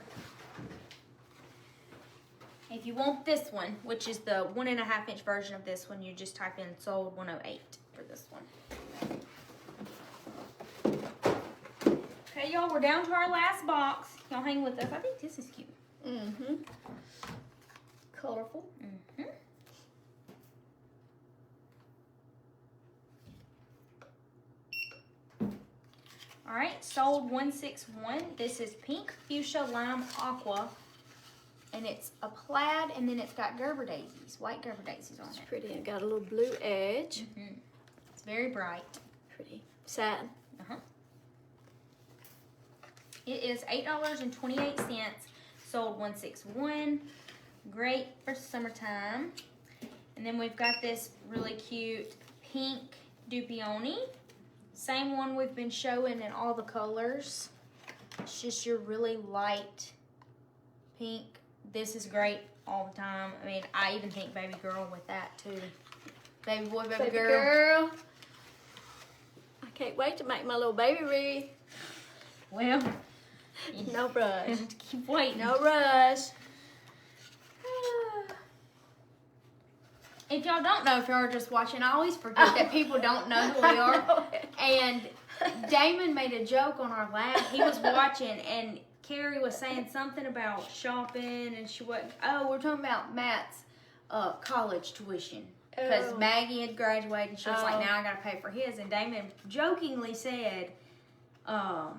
S1: If you want this one, which is the 1.5 inch version of this one, you just type in sold 108 for this one. Okay, y'all, we're down to our last box. Y'all hang with us. I think this is cute.
S2: Colorful.
S1: All right, sold 161. This is pink, fuchsia, lime, aqua. And it's a plaid, and then it's got Gerber daisies, white Gerber daisies on it.
S2: It's pretty, and got a little blue edge.
S1: It's very bright.
S2: Pretty. Satin.
S1: It is $8.28, sold 161. Great for summertime. And then we've got this really cute pink Dupioni. Same one we've been showing in all the colors. It's just your really light pink. This is great all the time. I mean, I even think baby girl with that too. Baby boy, baby girl.
S2: I can't wait to make my little baby wreath.
S1: Well,
S2: no rush.
S1: Keep waiting.
S2: No rush.
S1: If y'all don't know, if y'all are just watching, I always forget that people don't know who we are. And Damon made a joke on our lab. He was watching, and Carrie was saying something about shopping, and she wasn't. Oh, we're talking about Matt's college tuition. because Maggie had graduated, and she was like, now I gotta pay for his. And Damon jokingly said, how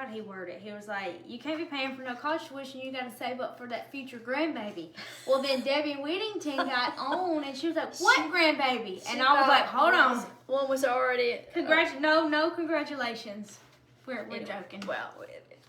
S1: did he word it? He was like, you can't be paying for no college tuition, you gotta save up for that future grandbaby. Well, then Debbie Whittington got on, and she was like, what grandbaby? And I was like, hold on.
S2: One was already...
S1: No congratulations. We're joking.
S2: Well,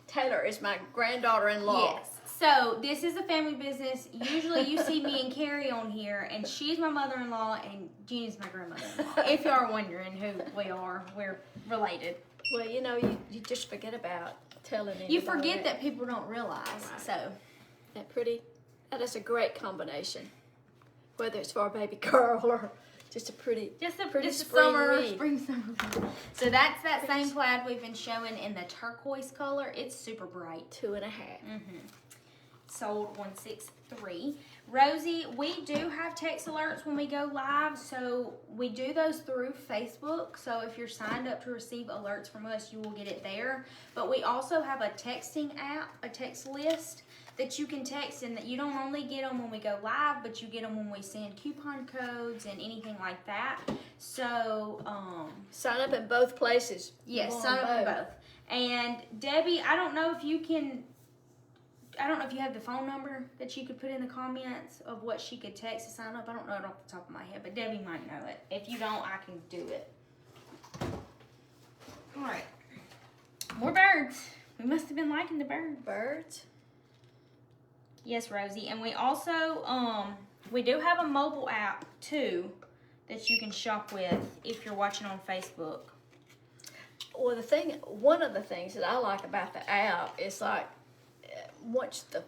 S2: Taylor is my granddaughter-in-law.
S1: Yes. So, this is a family business. Usually you see me and Carrie on here, and she's my mother-in-law, and Jeannie's my grandmother-in-law. If you are wondering who we are, we're related.
S2: Well, you know, you just forget about telling anybody.
S1: You forget that people don't realize,
S2: right.
S1: So.
S2: That pretty? That is a great combination. Whether it's for a baby girl or just a pretty
S1: spring summer. So that's that same plaid we've been showing in the turquoise color. It's super bright.
S2: 2.5.
S1: Sold 163. Rosie, we do have text alerts when we go live, so we do those through Facebook. So if you're signed up to receive alerts from us, you will get it there. But we also have a texting app, a text list that you can text, and that you don't only get them when we go live, but you get them when we send coupon codes and anything like that. So
S2: sign up in both places.
S1: Yes, sign up in both. And Debbie, I don't know if you have the phone number that you could put in the comments of what she could text to sign up. I don't know it off the top of my head, but Debbie might know it. If you don't, I can do it. All right. More birds. We must have been liking the birds.
S2: Birds?
S1: Yes, Rosie. And we also, we do have a mobile app, too, that you can shop with if you're watching on Facebook.
S2: Well, one of the things that I like about the app is like, once the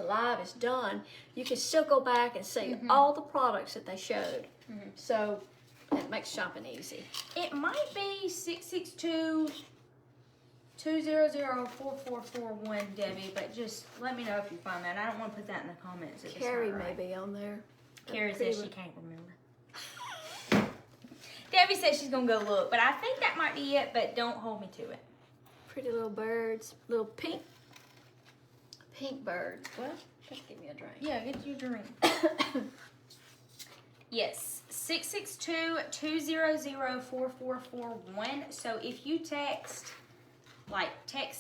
S2: live is done, you can still go back and see all the products that they showed. So it makes shopping easy.
S1: It might be 662-200-4441, Debbie, but just let me know if you find that. I don't want to put that in the comments.
S2: Carrie may be on there.
S1: Carrie says she can't remember. Debbie says she's going to go look, but I think that might be it, but don't hold me to it.
S2: Pretty little birds, little pink birds. Well, just give me a drink.
S1: Yeah, get you a drink. Yes, 662-200-4441. So if you text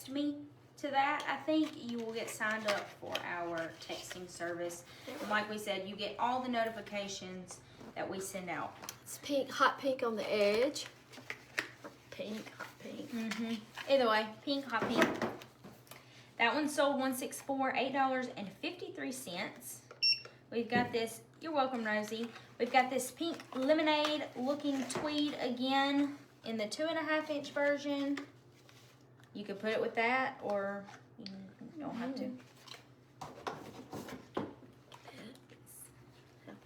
S1: me to that, I think you will get signed up for our texting service. And like we said, you get all the notifications that we send out.
S2: It's pink, hot pink on the edge. Pink, hot pink.
S1: Either way, pink, hot pink. That one sold $164, $8.53. We've got this, you're welcome, Rosie. We've got this pink lemonade looking tweed again in the 2.5-inch version. You could put it with that, or you don't have to.
S2: How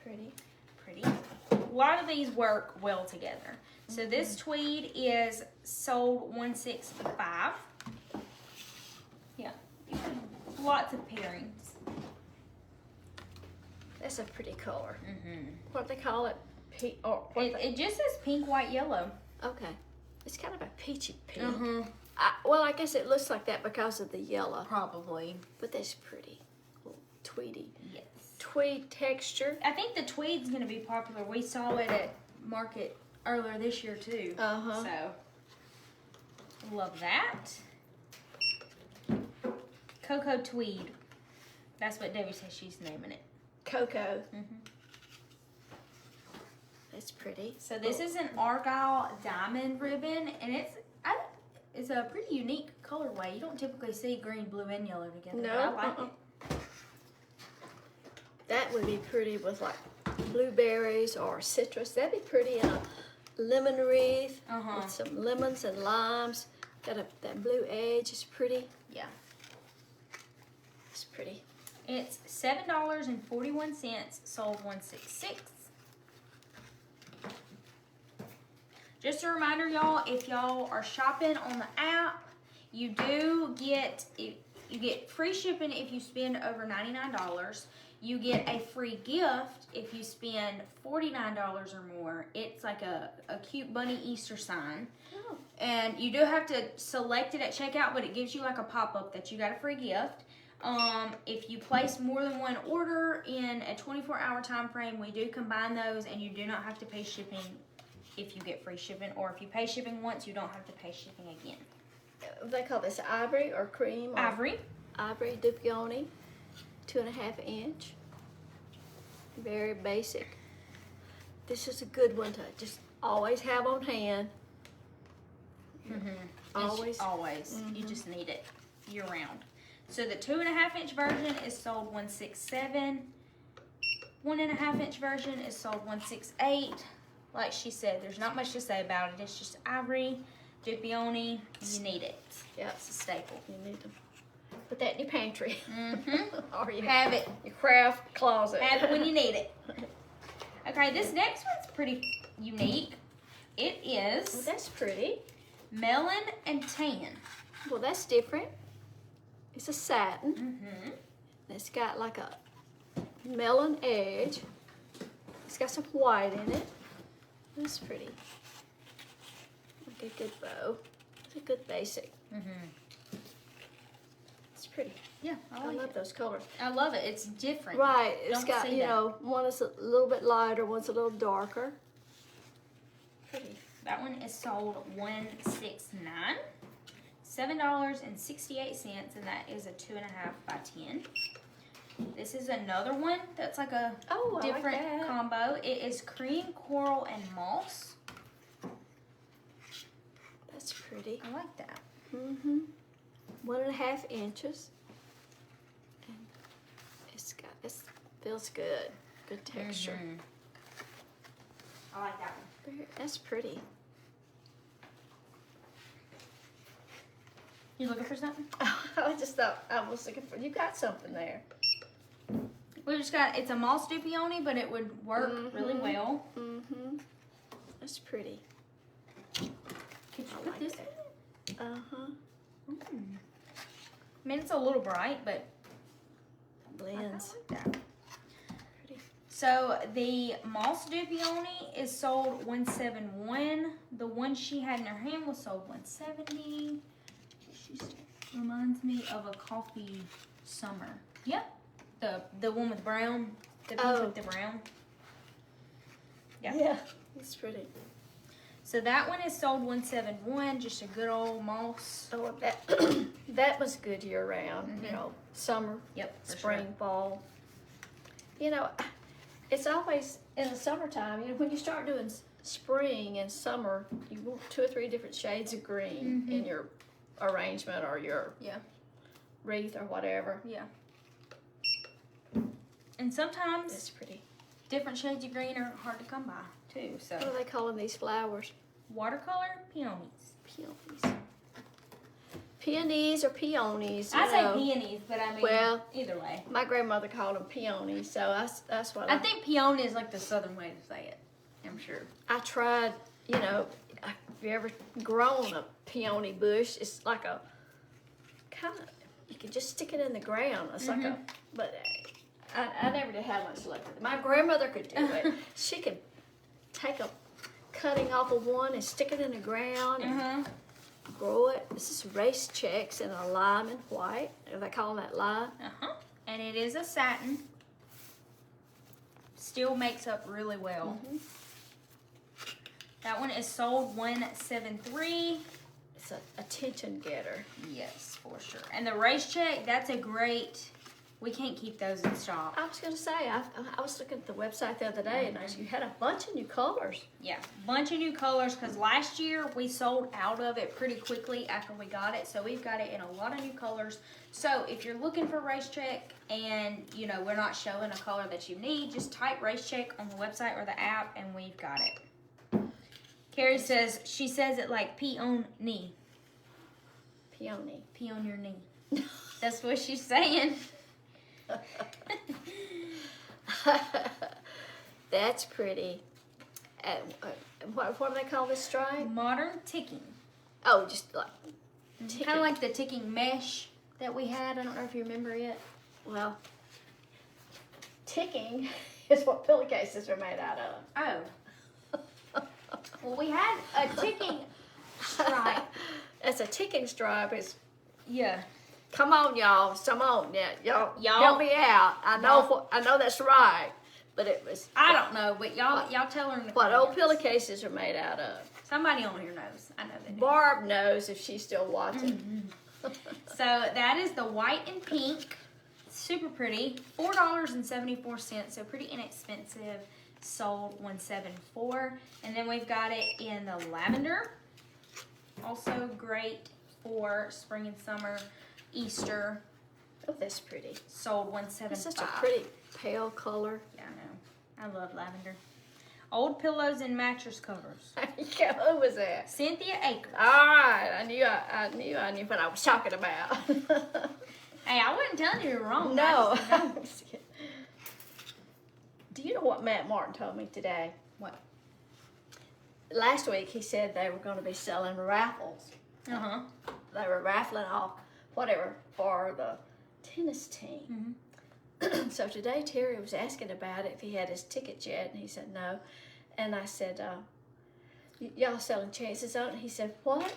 S2: pretty.
S1: Pretty. A lot of these work well together. So this tweed is sold $165. Yeah, lots of pairings.
S2: That's a pretty color. What do they call it?
S1: It just says pink, white, yellow.
S2: Okay. It's kind of a peachy pink. Well, I guess it looks like that because of the yellow.
S1: Probably.
S2: But that's pretty. Tweedy.
S1: Yes.
S2: Tweed texture.
S1: I think the tweed's going to be popular. We saw it at Market earlier this year, too. So, love that. Cocoa tweed. That's what Debbie says she's naming it.
S2: Cocoa. That's pretty.
S1: So this is an Argyle diamond ribbon, and it's a pretty unique colorway. You don't typically see green, blue, and yellow together.
S2: No,
S1: I like it.
S2: That would be pretty with like blueberries or citrus. That'd be pretty in a lemon wreath with some lemons and limes. That blue edge is pretty.
S1: Yeah.
S2: It's pretty.
S1: It's $7.41, sold $166. Just a reminder, y'all, if y'all are shopping on the app, you do get free shipping if you spend over $99. You get a free gift if you spend $49 or more. It's like a cute bunny Easter sign. And you do have to select it at checkout, but it gives you like a pop-up that you got a free gift. If you place more than one order in a 24-hour time frame, we do combine those, and you do not have to pay shipping if you get free shipping, or if you pay shipping once, you don't have to pay shipping again.
S2: They call this ivory or cream? Or
S1: Ivory.
S2: Ivory Dupioni, 2.5 inch. Very basic. This is a good one to just always have on hand. Always.
S1: Always. You just need it year round. So the 2.5 inch version is sold $167. 1.5 inch version is sold $168. Like she said, there's not much to say about it. It's just ivory, Dupioni. You need it.
S2: Yep.
S1: It's a staple.
S2: You need to put that in your pantry. Or you
S1: Have it.
S2: your craft closet.
S1: Have it when you need it. Okay, this next one's pretty unique. It
S2: Well,
S1: is
S2: that's pretty.
S1: melon and tan.
S2: Well, that's different. It's a satin. It's got like a melon edge. It's got some white in it. That's pretty. Like a good bow. It's a good basic. It's pretty.
S1: Yeah,
S2: I love those colors.
S1: I love it. It's different.
S2: Right. It's
S1: Don't
S2: got,
S1: see
S2: you
S1: that.
S2: know, one is a little bit lighter, one's a little darker. Pretty.
S1: That one is sold $169. $7.68, and that is a 2.5 by 10. This is another one that's like a
S2: Oh, I like
S1: different
S2: that.
S1: combo. It is cream, coral, and moss.
S2: That's pretty.
S1: I like that.
S2: 1.5 inches. And it feels good. Good texture.
S1: I like that one.
S2: That's pretty.
S1: You looking for something?
S2: I just thought I was looking for. You got something there.
S1: We just got, it's a moss Dupioni, but it would work really well.
S2: That's pretty.
S1: Could you put
S2: like
S1: this
S2: that.
S1: in it?
S2: Uh-huh.
S1: I mean, it's a little bright, but
S2: Blends.
S1: I like that.
S2: Pretty.
S1: So the moss Dupioni is sold $171. The one she had in her hand was sold $170. She reminds me of a coffee summer. Yep. The one with brown. The pink with the brown.
S2: Yeah. It's pretty.
S1: So that one is sold $171. Just a good old moss.
S2: Oh, that that was good year round. You know, summer,
S1: Yep. For
S2: spring,
S1: sure.
S2: fall. You know, it's always in the summertime. You know, when you start doing spring and summer, you want 2 or 3 different shades of green in your arrangement or your wreath or whatever.
S1: Yeah. And sometimes
S2: It's pretty.
S1: different shades of green are hard to come by too. So
S2: What are they calling these flowers?
S1: watercolor peonies.
S2: Peonies. Peonies or peonies?
S1: I
S2: you
S1: say
S2: know.
S1: peonies, but I mean
S2: Well,
S1: either way.
S2: My grandmother called them peonies, so that's what
S1: I think peony is like the southern way to say it. I'm sure.
S2: I tried. You know, have you ever grown a peony bush? It's like a kind of, you can just stick it in the ground. It's like a, but I never did have much luck with it. My grandmother could do it. She could take a cutting off of one and stick it in the ground and grow it. This is race checks in a lime and white. Are they calling that lime?
S1: And it is a satin. Still makes up really well. That one is sold $173.
S2: It's an attention getter.
S1: Yes, for sure. And the race check, that's a great. We can't keep those in stock.
S2: I was gonna say, I was looking at the website the other day, and you had a bunch of new colors.
S1: Yeah, bunch of new colors because last year we sold out of it pretty quickly after we got it. So we've got it in a lot of new colors. So if you're looking for race check and you know we're not showing a color that you need, just type race check on the website or the app and we've got it. Carrie says, she says it like pee on knee.
S2: Peony.
S1: Pee on your knee. That's what she's saying.
S2: That's pretty. What do they call this stripe?
S1: Modern ticking.
S2: Oh, just like ticking.
S1: Kind of like the ticking mesh that we had. I don't know if you remember it.
S2: Well, ticking is what pillowcases are made out of.
S1: Oh. Well, we had a ticking stripe.
S2: It's a ticking stripe. It's
S1: Yeah.
S2: Come on, y'all. Come on. Yeah, y'all help
S1: Y'all-
S2: me out. I know that's right. But it was
S1: I don't know, but y'all tell her in the
S2: what old
S1: comments.
S2: pillowcases are made out of.
S1: Somebody on here knows. I know they do.
S2: Barb knows if she's still watching.
S1: So that is the white and pink. Super pretty. $4.74. So pretty inexpensive. Sold $174. And then we've got it in the lavender. Also great for spring and summer. Easter.
S2: Oh, that's pretty.
S1: Sold $175.
S2: It's such a pretty pale color.
S1: Yeah, I know. I love lavender. Old pillows and mattress covers.
S2: Yeah, who was that?
S1: Cynthia Akers.
S2: All right, I knew what I was talking about.
S1: Hey, I wasn't telling you were wrong.
S2: No. Do you know what Matt Martin told me today?
S1: What?
S2: Last week he said they were going to be selling raffles.
S1: Uh-huh.
S2: They were raffling off whatever for the tennis team.
S1: Mm-hmm.
S2: So today Terry was asking about it, if he had his tickets yet, and he said no. And I said, y'all selling chances on it? He said, what?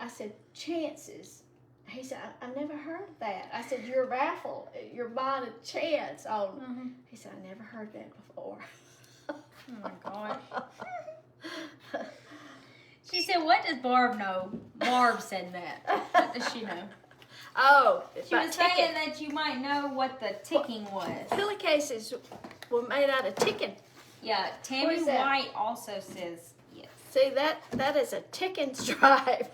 S2: I said, chances. He said, I never heard of that. I said, your raffle, you're buying a chance on.
S1: Mm-hmm.
S2: He said, I never heard that before.
S1: Oh my gosh. She said, what does Barb know? Barb said that. What does she know?
S2: Oh, it's
S1: She
S2: about
S1: was
S2: ticking.
S1: saying that you might know what the ticking was.
S2: Pillowcases were made out of ticking.
S1: Yeah,
S2: What
S1: Tammy
S2: is that?
S1: White also says yes.
S2: See, that is a ticking stripe.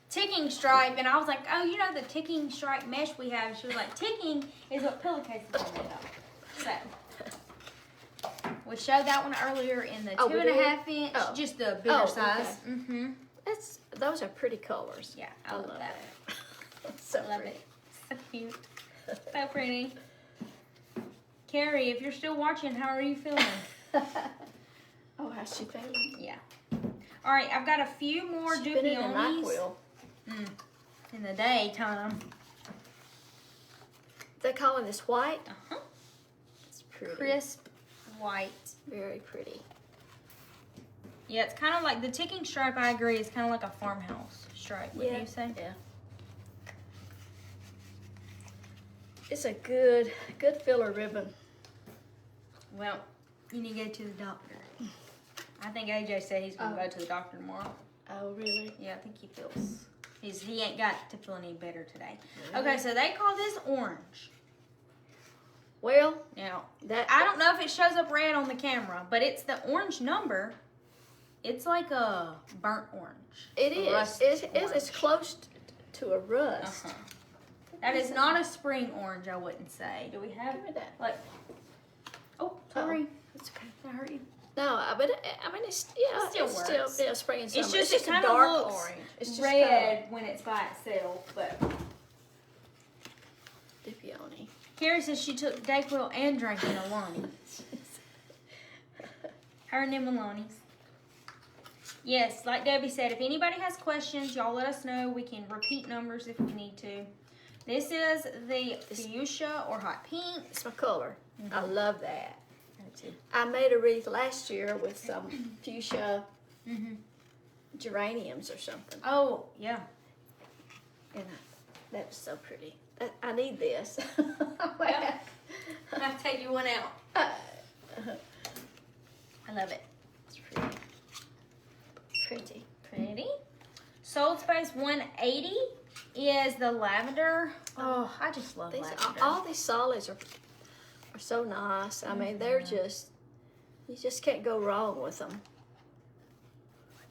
S1: Ticking stripe, and I was like, oh, you know the ticking stripe mesh we have? She was like, ticking is what pillowcases are made of. So, we showed that one earlier in the
S2: Oh, we
S1: 2.5 inch,
S2: Oh.
S1: just the bigger
S2: Oh,
S1: size.
S2: okay.
S1: Mm-hmm.
S2: Those are pretty colors.
S1: Yeah, I love that.
S2: So
S1: Love
S2: pretty.
S1: it. So cute. So pretty. Carrie, if you're still watching, how are you feeling?
S2: Oh, how's she feeling?
S1: Yeah. All right, I've got a few more
S2: She's been in the
S1: Dupionis
S2: NyQuil.
S1: in the daytime.
S2: They're calling this white.
S1: Uh-huh.
S2: It's pretty.
S1: Crisp white.
S2: Very pretty.
S1: Yeah, it's kind of like the ticking stripe. I agree. It's kind of like a farmhouse stripe. Wouldn't you say?
S2: Yeah. It's a good filler ribbon.
S1: Well, you need to go to the doctor. I think AJ said he's gonna
S2: Oh.
S1: go to the doctor tomorrow.
S2: Oh, really?
S1: Yeah, I think he feels he ain't got to feel any better today. Okay, so they call this orange.
S2: Well,
S1: Now,
S2: that
S1: I don't know if it shows up red on the camera, but it's the orange number. It's like a burnt orange.
S2: it
S1: A
S2: is.
S1: rust
S2: It's
S1: orange.
S2: close to a rust.
S1: Uh-huh. That is not a spring orange, I wouldn't say. Do we have
S2: Give me that.
S1: like? Oh, sorry.
S2: It's okay.
S1: Did I hurt you?
S2: No, but I mean it's
S1: still
S2: it's
S1: works.
S2: still spring and summer.
S1: It's just
S2: a
S1: it kind of
S2: dark
S1: looks
S2: orange. It's just
S1: red when it's by itself. But
S2: Dupioni.
S1: Carrie says she took Dayquil and drank an Alani. Her and them Alanis. Yes, like Debbie said, if anybody has questions, y'all let us know. We can repeat numbers if we need to. This is the fuchsia or hot pink.
S2: It's my color.
S1: Mm-hmm.
S2: I love that. I made a wreath last year with some fuchsia
S1: Mm-hmm.
S2: geraniums or something.
S1: Oh, yeah.
S2: And that was so pretty. I need this.
S1: Yeah. I'll take you one out. I love it.
S2: It's pretty. Pretty.
S1: Pretty. Sold Space 180 is the lavender. Oh, I just love
S2: These,
S1: lavender.
S2: all these solids are so nice. I mean, they're just, you just can't go wrong with them.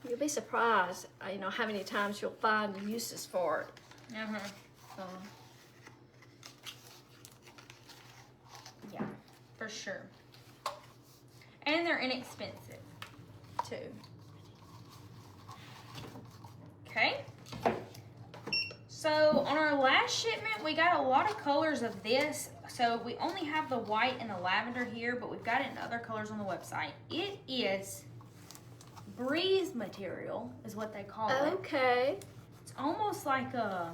S2: You'll be surprised, how many times you'll find uses for it.
S1: Uh-huh. Yeah, for sure. And they're inexpensive, too. Okay. So, on our last shipment, we got a lot of colors of this. So, we only have the white and the lavender here, but we've got it in other colors on the website. It is breeze material, is what they call it.
S2: Okay.
S1: It's almost like a...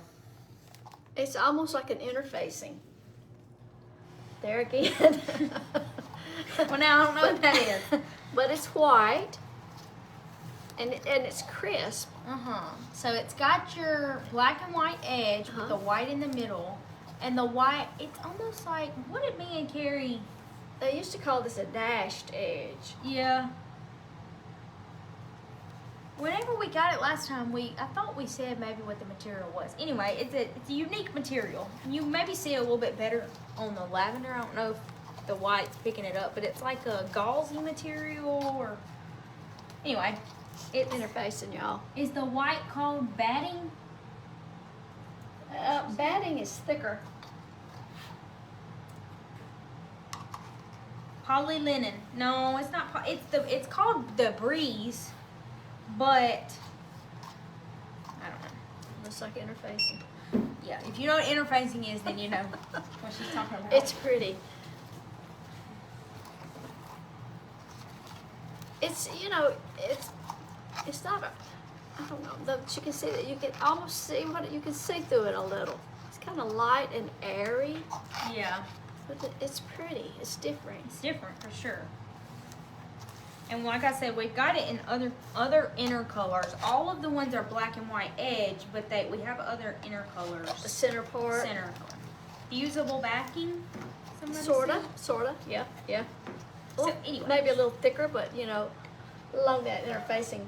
S2: It's almost like an interfacing. There again.
S1: Well, now I don't know what that is.
S2: But it's white. and it's crisp.
S1: So it's got your black and white edge with the white in the middle, and the white. It's almost like, what did me and Carrie?
S2: They used to call this a dashed edge.
S1: Yeah. Whenever we got it last time, I thought we said maybe what the material was. Anyway, it's a unique material. You maybe see it a little bit better on the lavender. I don't know if the white's picking it up, but it's like a gauzy material, or anyway, it's
S2: Interfacing, y'all.
S1: Is the white called batting?
S2: Batting is thicker.
S1: Polylinen. No, it's not. It's called the breeze, but I don't know.
S2: Looks like interfacing.
S1: Yeah, if you know what interfacing is, then you know what she's talking about.
S2: It's pretty. It's, you know, it's not a, I don't know, but you can see that you can almost see you can see through it a little. It's kind of light and airy.
S1: Yeah.
S2: But it's pretty. It's different.
S1: It's different for sure. And like I said, we've got it in other inner colors. All of the ones are black and white edge, but we have other inner colors.
S2: The center part.
S1: Center color. Fusible backing.
S2: Sorta. Yeah.
S1: So
S2: Well,
S1: anyway,
S2: maybe a little thicker, but you know, along that interfacing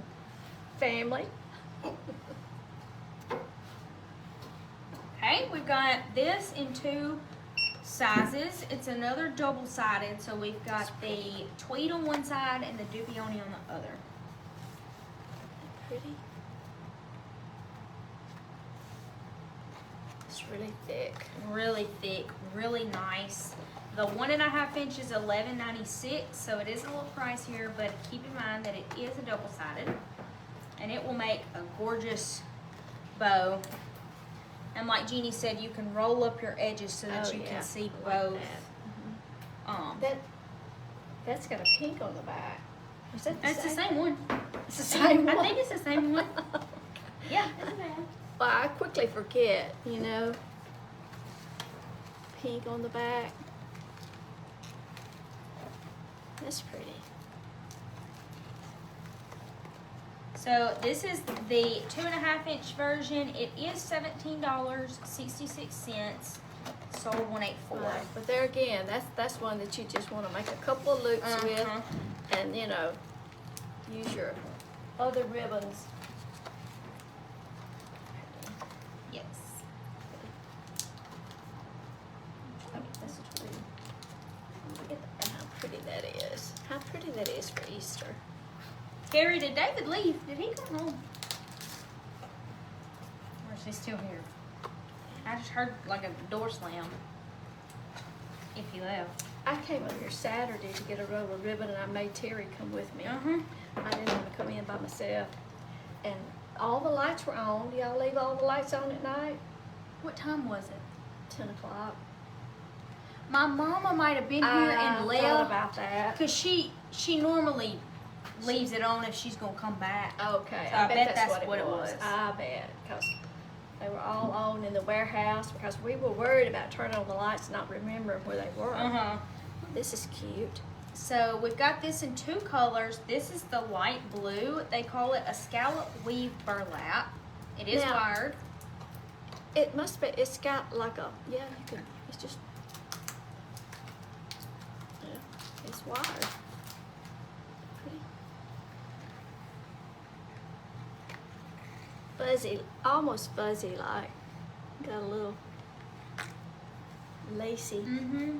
S2: family.
S1: okay, we've got this in 2 sizes. It's another double-sided, so we've got the tweed on one side and the dupioni on the other.
S2: Pretty. It's really thick.
S1: Really thick, really nice. The 1.5 inch is $11.96, so it is a little pricier, but keep in mind that it is a double-sided, and it will make a gorgeous bow. And like Jeannie said, you can roll up your edges so that you can see both.
S2: Like that's got a pink on the back. Is that
S1: It's the same one.
S2: It's the same one.
S1: I think it's the same one. Yeah, it's bad.
S2: Well, I quickly forget, you know. Pink on the back. That's pretty.
S1: So this is the 2.5 inch version. It is $17.66. Sold 184.
S2: Right. But there again, that's one that you just want to make a couple of loops with, and you know, use your other ribbons.
S1: Yes.
S2: That's a pretty. Look at how pretty that is. How pretty that is for Easter.
S1: Carrie, did David leave? Did he come home? Or is he still here? I just heard like a door slam. If he left.
S2: I came over here Saturday to get a roll of ribbon, and I made Terry come with me. I didn't want to come in by myself. And all the lights were on. Do y'all leave all the lights on at night?
S1: What time was it?
S2: 10 o'clock.
S1: My mama might have been here and
S2: thought
S1: left.
S2: about that.
S1: Cause she normally leaves it on if she's gonna come back.
S2: Okay,
S1: So
S2: I bet that's
S1: what it was.
S2: I bet, because they were all on in the warehouse, because we were worried about turning on the lights and not remembering where they were. This is cute.
S1: So we've got this in 2 colors. This is the light blue. They call it a scallop weave burlap. It is
S2: Now-
S1: wired.
S2: It must be, it's got like a, yeah, you can, it's just, yeah, it's wired. Pretty. Fuzzy, almost fuzzy like. Got a little lacy.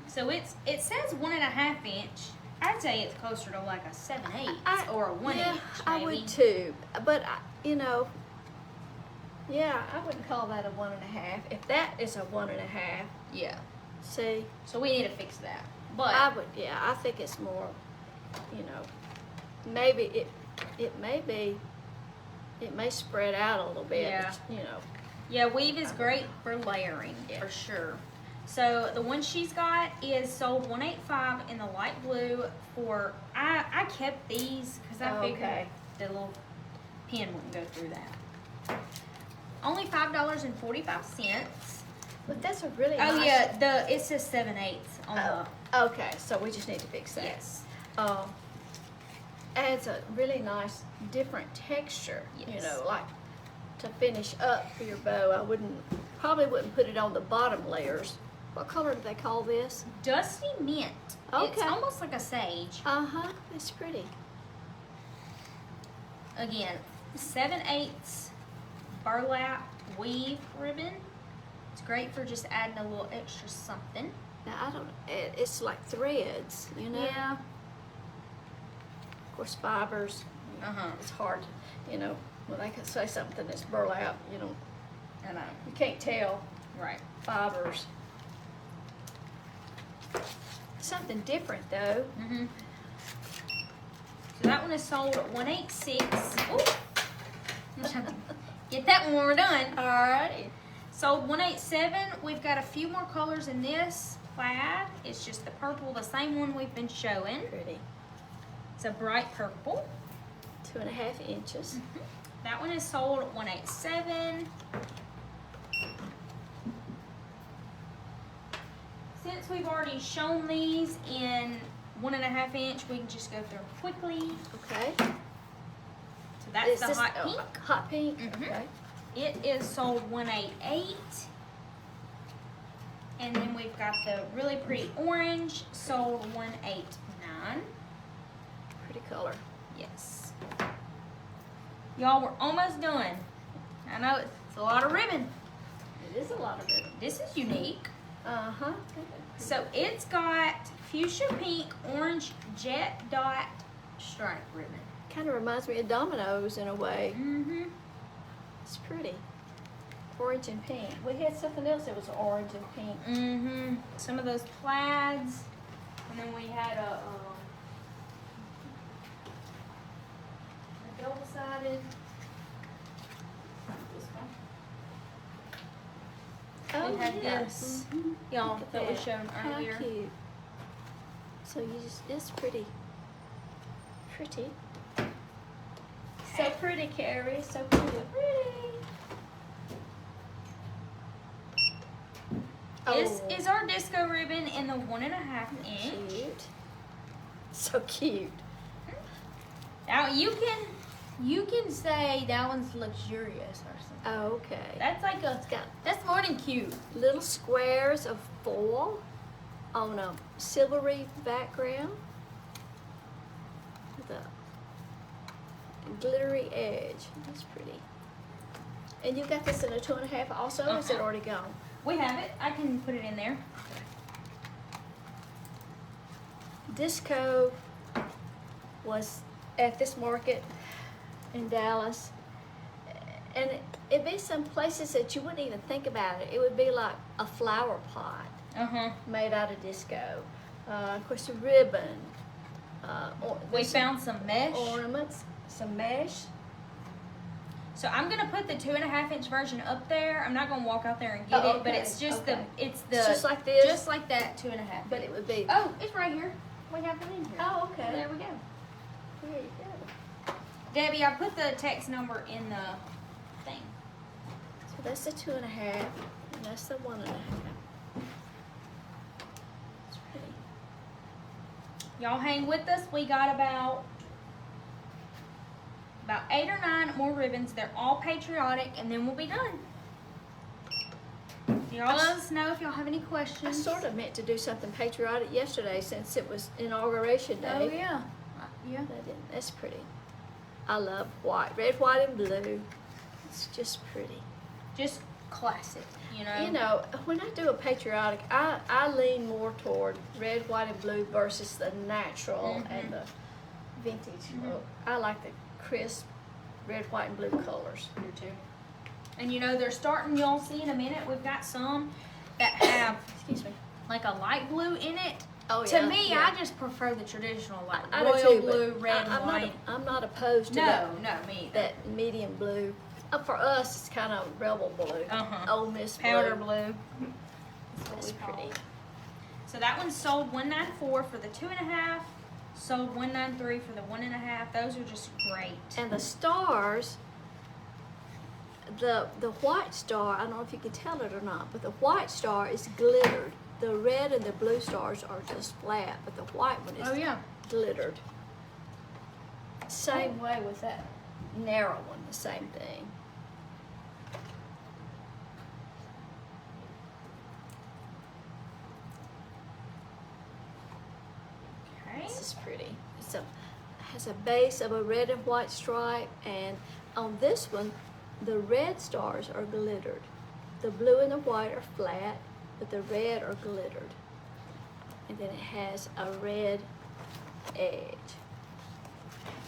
S1: So it says 1.5 inch. I'd say it's closer to like a 7/8 or a 1
S2: yeah,
S1: inch.
S2: I
S1: Maybe.
S2: would too, but you know, yeah, I wouldn't call that a 1.5. If that is a 1.5,
S1: Yeah.
S2: see,
S1: So we need to fix that. But
S2: I would, yeah, I think it's more, you know, maybe it may be, it may spread out a little bit,
S1: Yeah.
S2: but, you know.
S1: yeah, weave is great for layering
S2: Yeah.
S1: for sure. So the one she's got is sold 185 in the light blue for I kept these because I figured
S2: Okay.
S1: the little pen wouldn't go through that. Only $5.45.
S2: But that's a really
S1: Oh
S2: nice.
S1: yeah, it says 7/8 on
S2: Oh, okay, so we just need to fix
S1: the
S2: that.
S1: yes.
S2: adds a really nice different texture,
S1: Yes.
S2: you know, like to finish up for your bow. I probably wouldn't put it on the bottom layers. What color do they call this?
S1: Dusty mint.
S2: Okay.
S1: It's almost like a sage.
S2: Uh-huh, it's pretty.
S1: Again, 7/8 burlap weave ribbon. It's great for just adding a little extra something.
S2: Now, it's like threads, you know?
S1: Yeah.
S2: Of course, fibers, it's hard, you know, when they can say something that's burlap, you know,
S1: I know.
S2: you can't tell.
S1: Right.
S2: Fibers. Something different though.
S1: Mm-hmm. So that one is sold at 186. Ooh. Just have to get that one when we're done.
S2: Alrighty.
S1: Sold 187. We've got a few more colors in this plaid. It's just the purple, the same one we've been showing.
S2: Pretty.
S1: It's a bright purple.
S2: 2.5 inches.
S1: That one is sold at 187. Since we've already shown these in 1.5 inch, we can just go through them quickly.
S2: Okay.
S1: So that's
S2: Is
S1: the
S2: this-
S1: hot
S2: oh,
S1: pink.
S2: Hot pink.
S1: Mhm.
S2: Okay.
S1: It is sold 188. And then we've got the really pretty orange, sold 189.
S2: Pretty color.
S1: Yes. Y'all, we're almost done. I know it's a lot of ribbon.
S2: It is a lot of ribbon.
S1: This is unique.
S2: Uh-huh.
S1: So it's got fuchsia pink, orange jet dot stripe ribbon.
S2: Kind of reminds me of dominoes in a way.
S1: Mm-hmm.
S2: It's pretty. Orange and pink. We had something else that was orange and pink.
S1: Mm-hmm. Some of those plaids. And then we had a double-sided. This one. We had this.
S2: Mhm.
S1: Y'all,
S2: Look at
S1: that was shown
S2: How
S1: earlier.
S2: cute. So it's pretty. Pretty. So pretty, Carrie. So pretty.
S1: This is our disco ribbon in the 1.5 inch.
S2: Cute. So cute.
S1: Now you can say that one's luxurious or something.
S2: Okay.
S1: That's like
S2: It's got
S1: that's more than cute.
S2: little squares of foil on a silvery background with a glittery edge. That's pretty. And you got this in a 2.5 also, or is it already gone?
S1: We have it. I can put it in there.
S2: Disco was at this market in Dallas, and it'd be some places that you wouldn't even think about it. It would be like a flower pot made out of disco. Of course, the ribbon.
S1: We found some mesh.
S2: Ornaments, some mesh.
S1: So I'm gonna put the 2.5 inch version up there. I'm not gonna walk out there and get
S2: Oh,
S1: it, but
S2: okay,
S1: it's just
S2: okay.
S1: it's
S2: Just like this?
S1: just like that 2.5.
S2: But it would be.
S1: Oh, it's right here. We have it in here.
S2: Oh, okay.
S1: There we go.
S2: There you go.
S1: Debbie, I put the text number in the thing.
S2: So that's the 2.5, and that's the 1.5. It's pretty.
S1: Y'all hang with us. We got about 8 or 9 more ribbons. They're all patriotic, and then we'll be done. Y'all let us know if y'all have any
S2: I
S1: questions.
S2: sort of meant to do something patriotic yesterday since it was Inauguration Day.
S1: Oh yeah. Yeah.
S2: I didn't. That's pretty. I love white, red, white, and blue. It's just pretty.
S1: Just classic, you know.
S2: You know, when I do a patriotic, I lean more toward red, white, and blue versus the natural and the vintage look. I like the crisp red, white, and blue colors.
S1: I do too. And you know, they're starting, you'll see in a minute, we've got some that have,
S2: Excuse me.
S1: like a light blue in it.
S2: Oh,
S1: To
S2: yeah,
S1: me,
S2: yeah.
S1: I just prefer the traditional, like
S2: I do
S1: royal
S2: too, but
S1: blue, red,
S2: I'm
S1: white.
S2: I'm not opposed to
S1: No, me either.
S2: that medium blue. For us, it's kind of rebel blue. Old Miss
S1: Powder
S2: blue.
S1: blue.
S2: That's pretty.
S1: So that one sold $194 for the 2.5. Sold $193 for the 1.5. Those are just great.
S2: And the stars, the white star, I don't know if you can tell it or not, but the white star is glittered. The red and the blue stars are just flat, but the white one is
S1: Oh yeah.
S2: glittered. Same way with that narrow one, the same thing.
S1: Okay.
S2: This is pretty. Has a base of a red and white stripe, and on this one, the red stars are glittered. The blue and the white are flat, but the red are glittered. And then it has a red edge.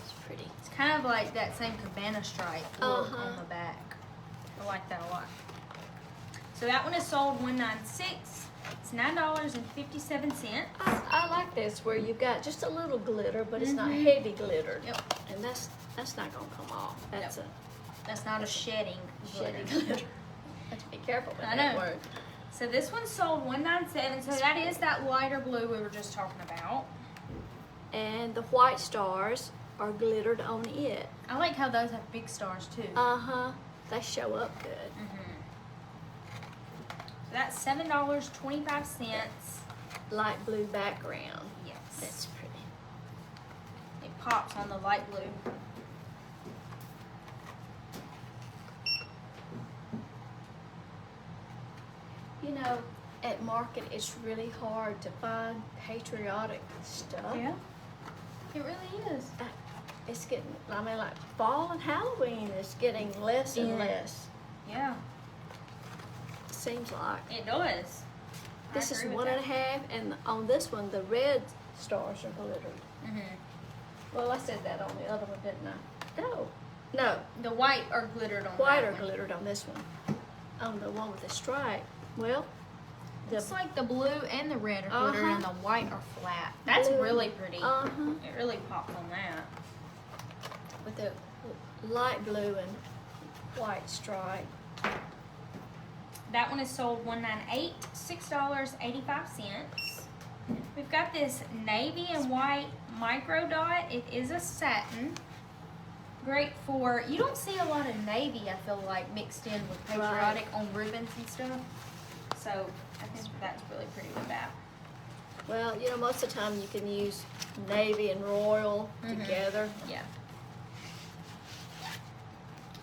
S2: It's pretty.
S1: It's kind of like that same cabana stripe look
S2: Uh-huh.
S1: on the back. I like that a lot. So that one is sold $196. It's $9.57.
S2: I like this where you've got just a little glitter, but it's not heavy glittered.
S1: Yep.
S2: And that's not gonna come off. That's
S1: That's not a shedding
S2: shedding
S1: glitter.
S2: glitter. Have to be careful with
S1: I
S2: that
S1: know.
S2: word.
S1: So this one's sold $197. So that is that lighter blue we were just talking about.
S2: And the white stars are glittered on it.
S1: I like how those have big stars too.
S2: Uh-huh. They show up good.
S1: So that's $7.25.
S2: Light blue background.
S1: Yes.
S2: That's pretty.
S1: It pops on the light blue.
S2: You know, at market it's really hard to find patriotic stuff.
S1: Yeah. It really is.
S2: It's getting, I mean, like fall and Halloween is getting less and
S1: Yeah.
S2: less.
S1: Yeah.
S2: Seems like.
S1: It does.
S2: This is 1.5, and on this one, the red stars are glittered. Well, I said that on the other one, didn't I? No,
S1: The white are glittered on
S2: white
S1: that
S2: are
S1: one.
S2: glittered on this one. On the one with the stripe, well,
S1: It's like the blue and the red are glittered and the white are flat. That's
S2: Blue.
S1: really pretty.
S2: Uh-huh.
S1: It really pops on that.
S2: with the light blue and white stripe.
S1: That one is sold $198, $6.85. We've got this navy and white micro dot. It is a satin. Great for, you don't see a lot of navy, I feel like, mixed in with patriotic on ribbons and stuff. So I think that's really pretty with that.
S2: Well, you know, most of the time you can use navy and royal together.
S1: Yeah.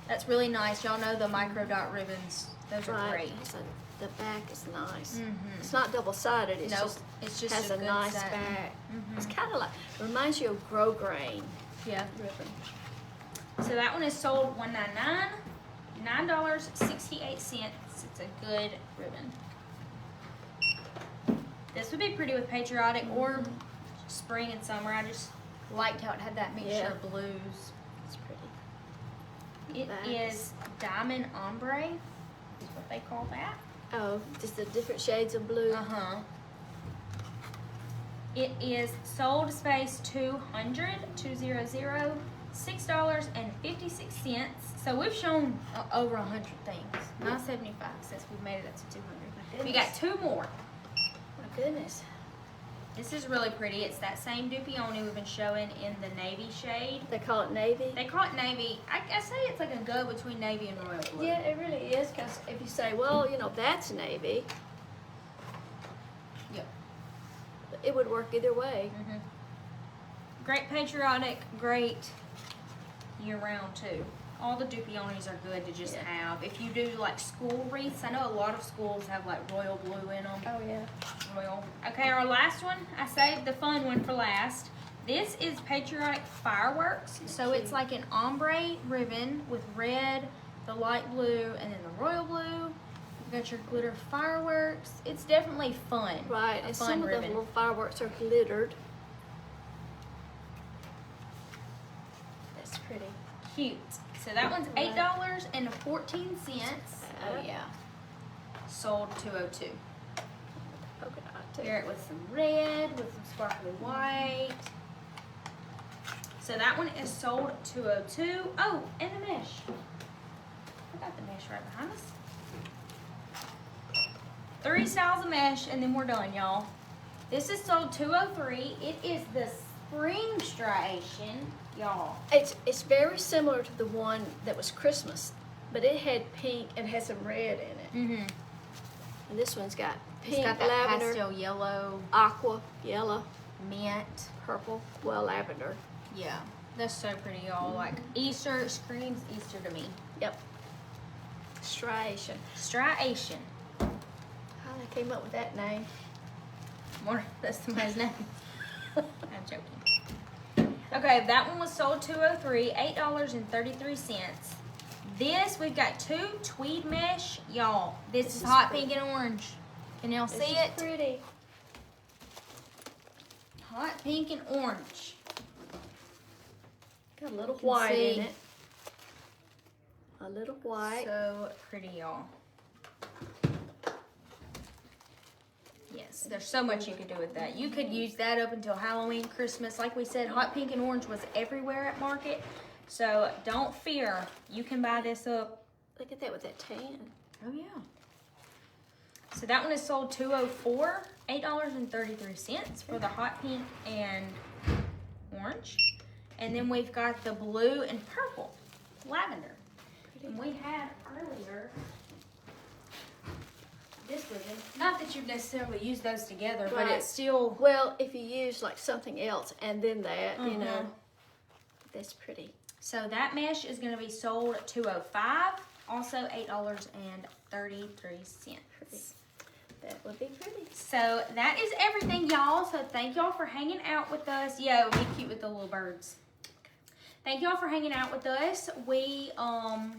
S1: That's really nice. Y'all know the micro dot ribbons. Those are great.
S2: So the back is nice.
S1: Mhm.
S2: It's not double-sided. It's
S1: Nope.
S2: just
S1: It's just
S2: has a
S1: good
S2: nice
S1: satin.
S2: back. It's kind of like, reminds you of grosgrain
S1: Yeah.
S2: ribbon.
S1: So that one is sold $199, $9.68. It's a good ribbon. This would be pretty with patriotic or spring and summer. I just liked how it had that mixture of blues.
S2: It's pretty.
S1: It
S2: Nice.
S1: is diamond ombre, is what they call that.
S2: Oh, just the different shades of blue.
S1: Uh-huh. It is sold space 200, $6.56. So we've shown over 100 things. 975 since we've made it up to 200. We got two more.
S2: My goodness.
S1: This is really pretty. It's that same Dupioni we've been showing in the navy shade.
S2: They call it navy?
S1: They call it navy. I say it's like a go between navy and royal blue.
S2: Yeah, it really is, because if you say, well, you know, that's navy,
S1: Yep.
S2: it would work either way.
S1: Great patriotic, great year round too. All the Dupionis are good to just have. If you do like school wreaths, I know a lot of schools have like royal blue in them.
S2: Oh, yeah.
S1: Royal. Okay, our last one, I saved the fun one for last. This is patriotic fireworks. So it's like an ombre ribbon with red, the light blue, and then the royal blue. You got your glitter fireworks. It's definitely fun.
S2: Right,
S1: A
S2: and
S1: fun
S2: some of the
S1: ribbon.
S2: little fireworks are glittered. That's pretty.
S1: Cute. So that one's $8.14. Oh yeah. Sold $202.
S2: Polka dot, too.
S1: Pair it with some red, with some sparkly white. So that one is sold $202. Oh, and the mesh. I got the mesh right behind us. 3 styles of mesh, and then we're done, y'all. This is sold $203. It is the spring striation, y'all.
S2: It's very similar to the one that was Christmas, but it had pink and had some red in it. And this one's got pink,
S1: It's got that
S2: lavender,
S1: pastel yellow,
S2: aqua, yellow,
S1: mint.
S2: purple, well, lavender.
S1: Yeah. That's so pretty, y'all. Like Easter screams Easter to me.
S2: Yep. Striation.
S1: Striation.
S2: How they came up with that name?
S1: More, that's somebody's name. I'm joking. Okay, that one was sold $203, $8.33. This, we've got 2 tweed mesh. Y'all, this is hot pink and orange. Can y'all see it?
S2: Pretty.
S1: Hot pink and orange.
S2: Got a little white in it. A little white.
S1: So pretty, y'all. Yes, there's so much you could do with that. You could use that up until Halloween, Christmas. Like we said, hot pink and orange was everywhere at market. So don't fear. You can buy this up.
S2: Look at that with that tan.
S1: Oh, yeah. So that one is sold $204, $8.33 for the hot pink and orange. And then we've got the blue and purple, lavender. And we had earlier, this was in, not that you've necessarily used those together, but it's still.
S2: Well, if you use like something else and then that, you know, that's pretty.
S1: So that mesh is going to be sold at $205, also $8.33.
S2: That would be pretty.
S1: So that is everything, y'all. So thank y'all for hanging out with us. Yeah, it would be cute with the little birds. Thank y'all for hanging out with us. We, I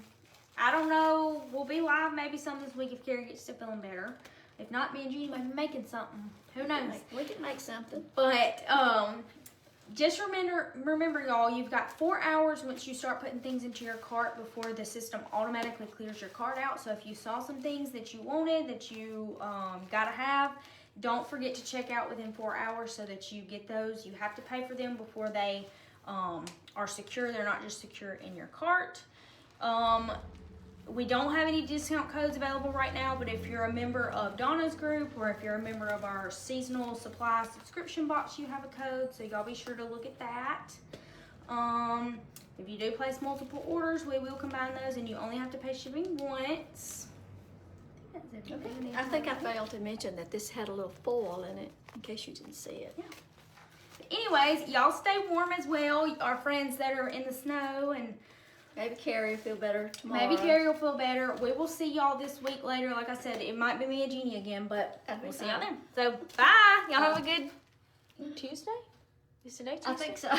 S1: don't know, we'll be live maybe some this week if Carrie gets to feeling better. If not, me and Jeannie might be making something. Who knows?
S2: We can make something.
S1: But just remember, y'all, you've got 4 hours once you start putting things into your cart before the system automatically clears your cart out. So if you saw some things that you wanted, that you gotta have, don't forget to check out within 4 hours so that you get those. You have to pay for them before they are secure. They're not just secure in your cart. We don't have any discount codes available right now, but if you're a member of Donna's group or if you're a member of our seasonal supply subscription box, you have a code, so y'all be sure to look at that. If you do place multiple orders, we will combine those and you only have to pay shipping once.
S2: I think I failed to mention that this had a little foil in it, in case you didn't see it.
S1: Yeah. Anyways, y'all stay warm as well. Our friends that are in the snow, and
S2: maybe Carrie will feel better tomorrow.
S1: maybe Carrie will feel better. We will see y'all this week later. Like I said, it might be me and Jeannie again, but we'll see y'all then. So, bye. Y'all have a good Tuesday? Is today Tuesday?
S2: I think so.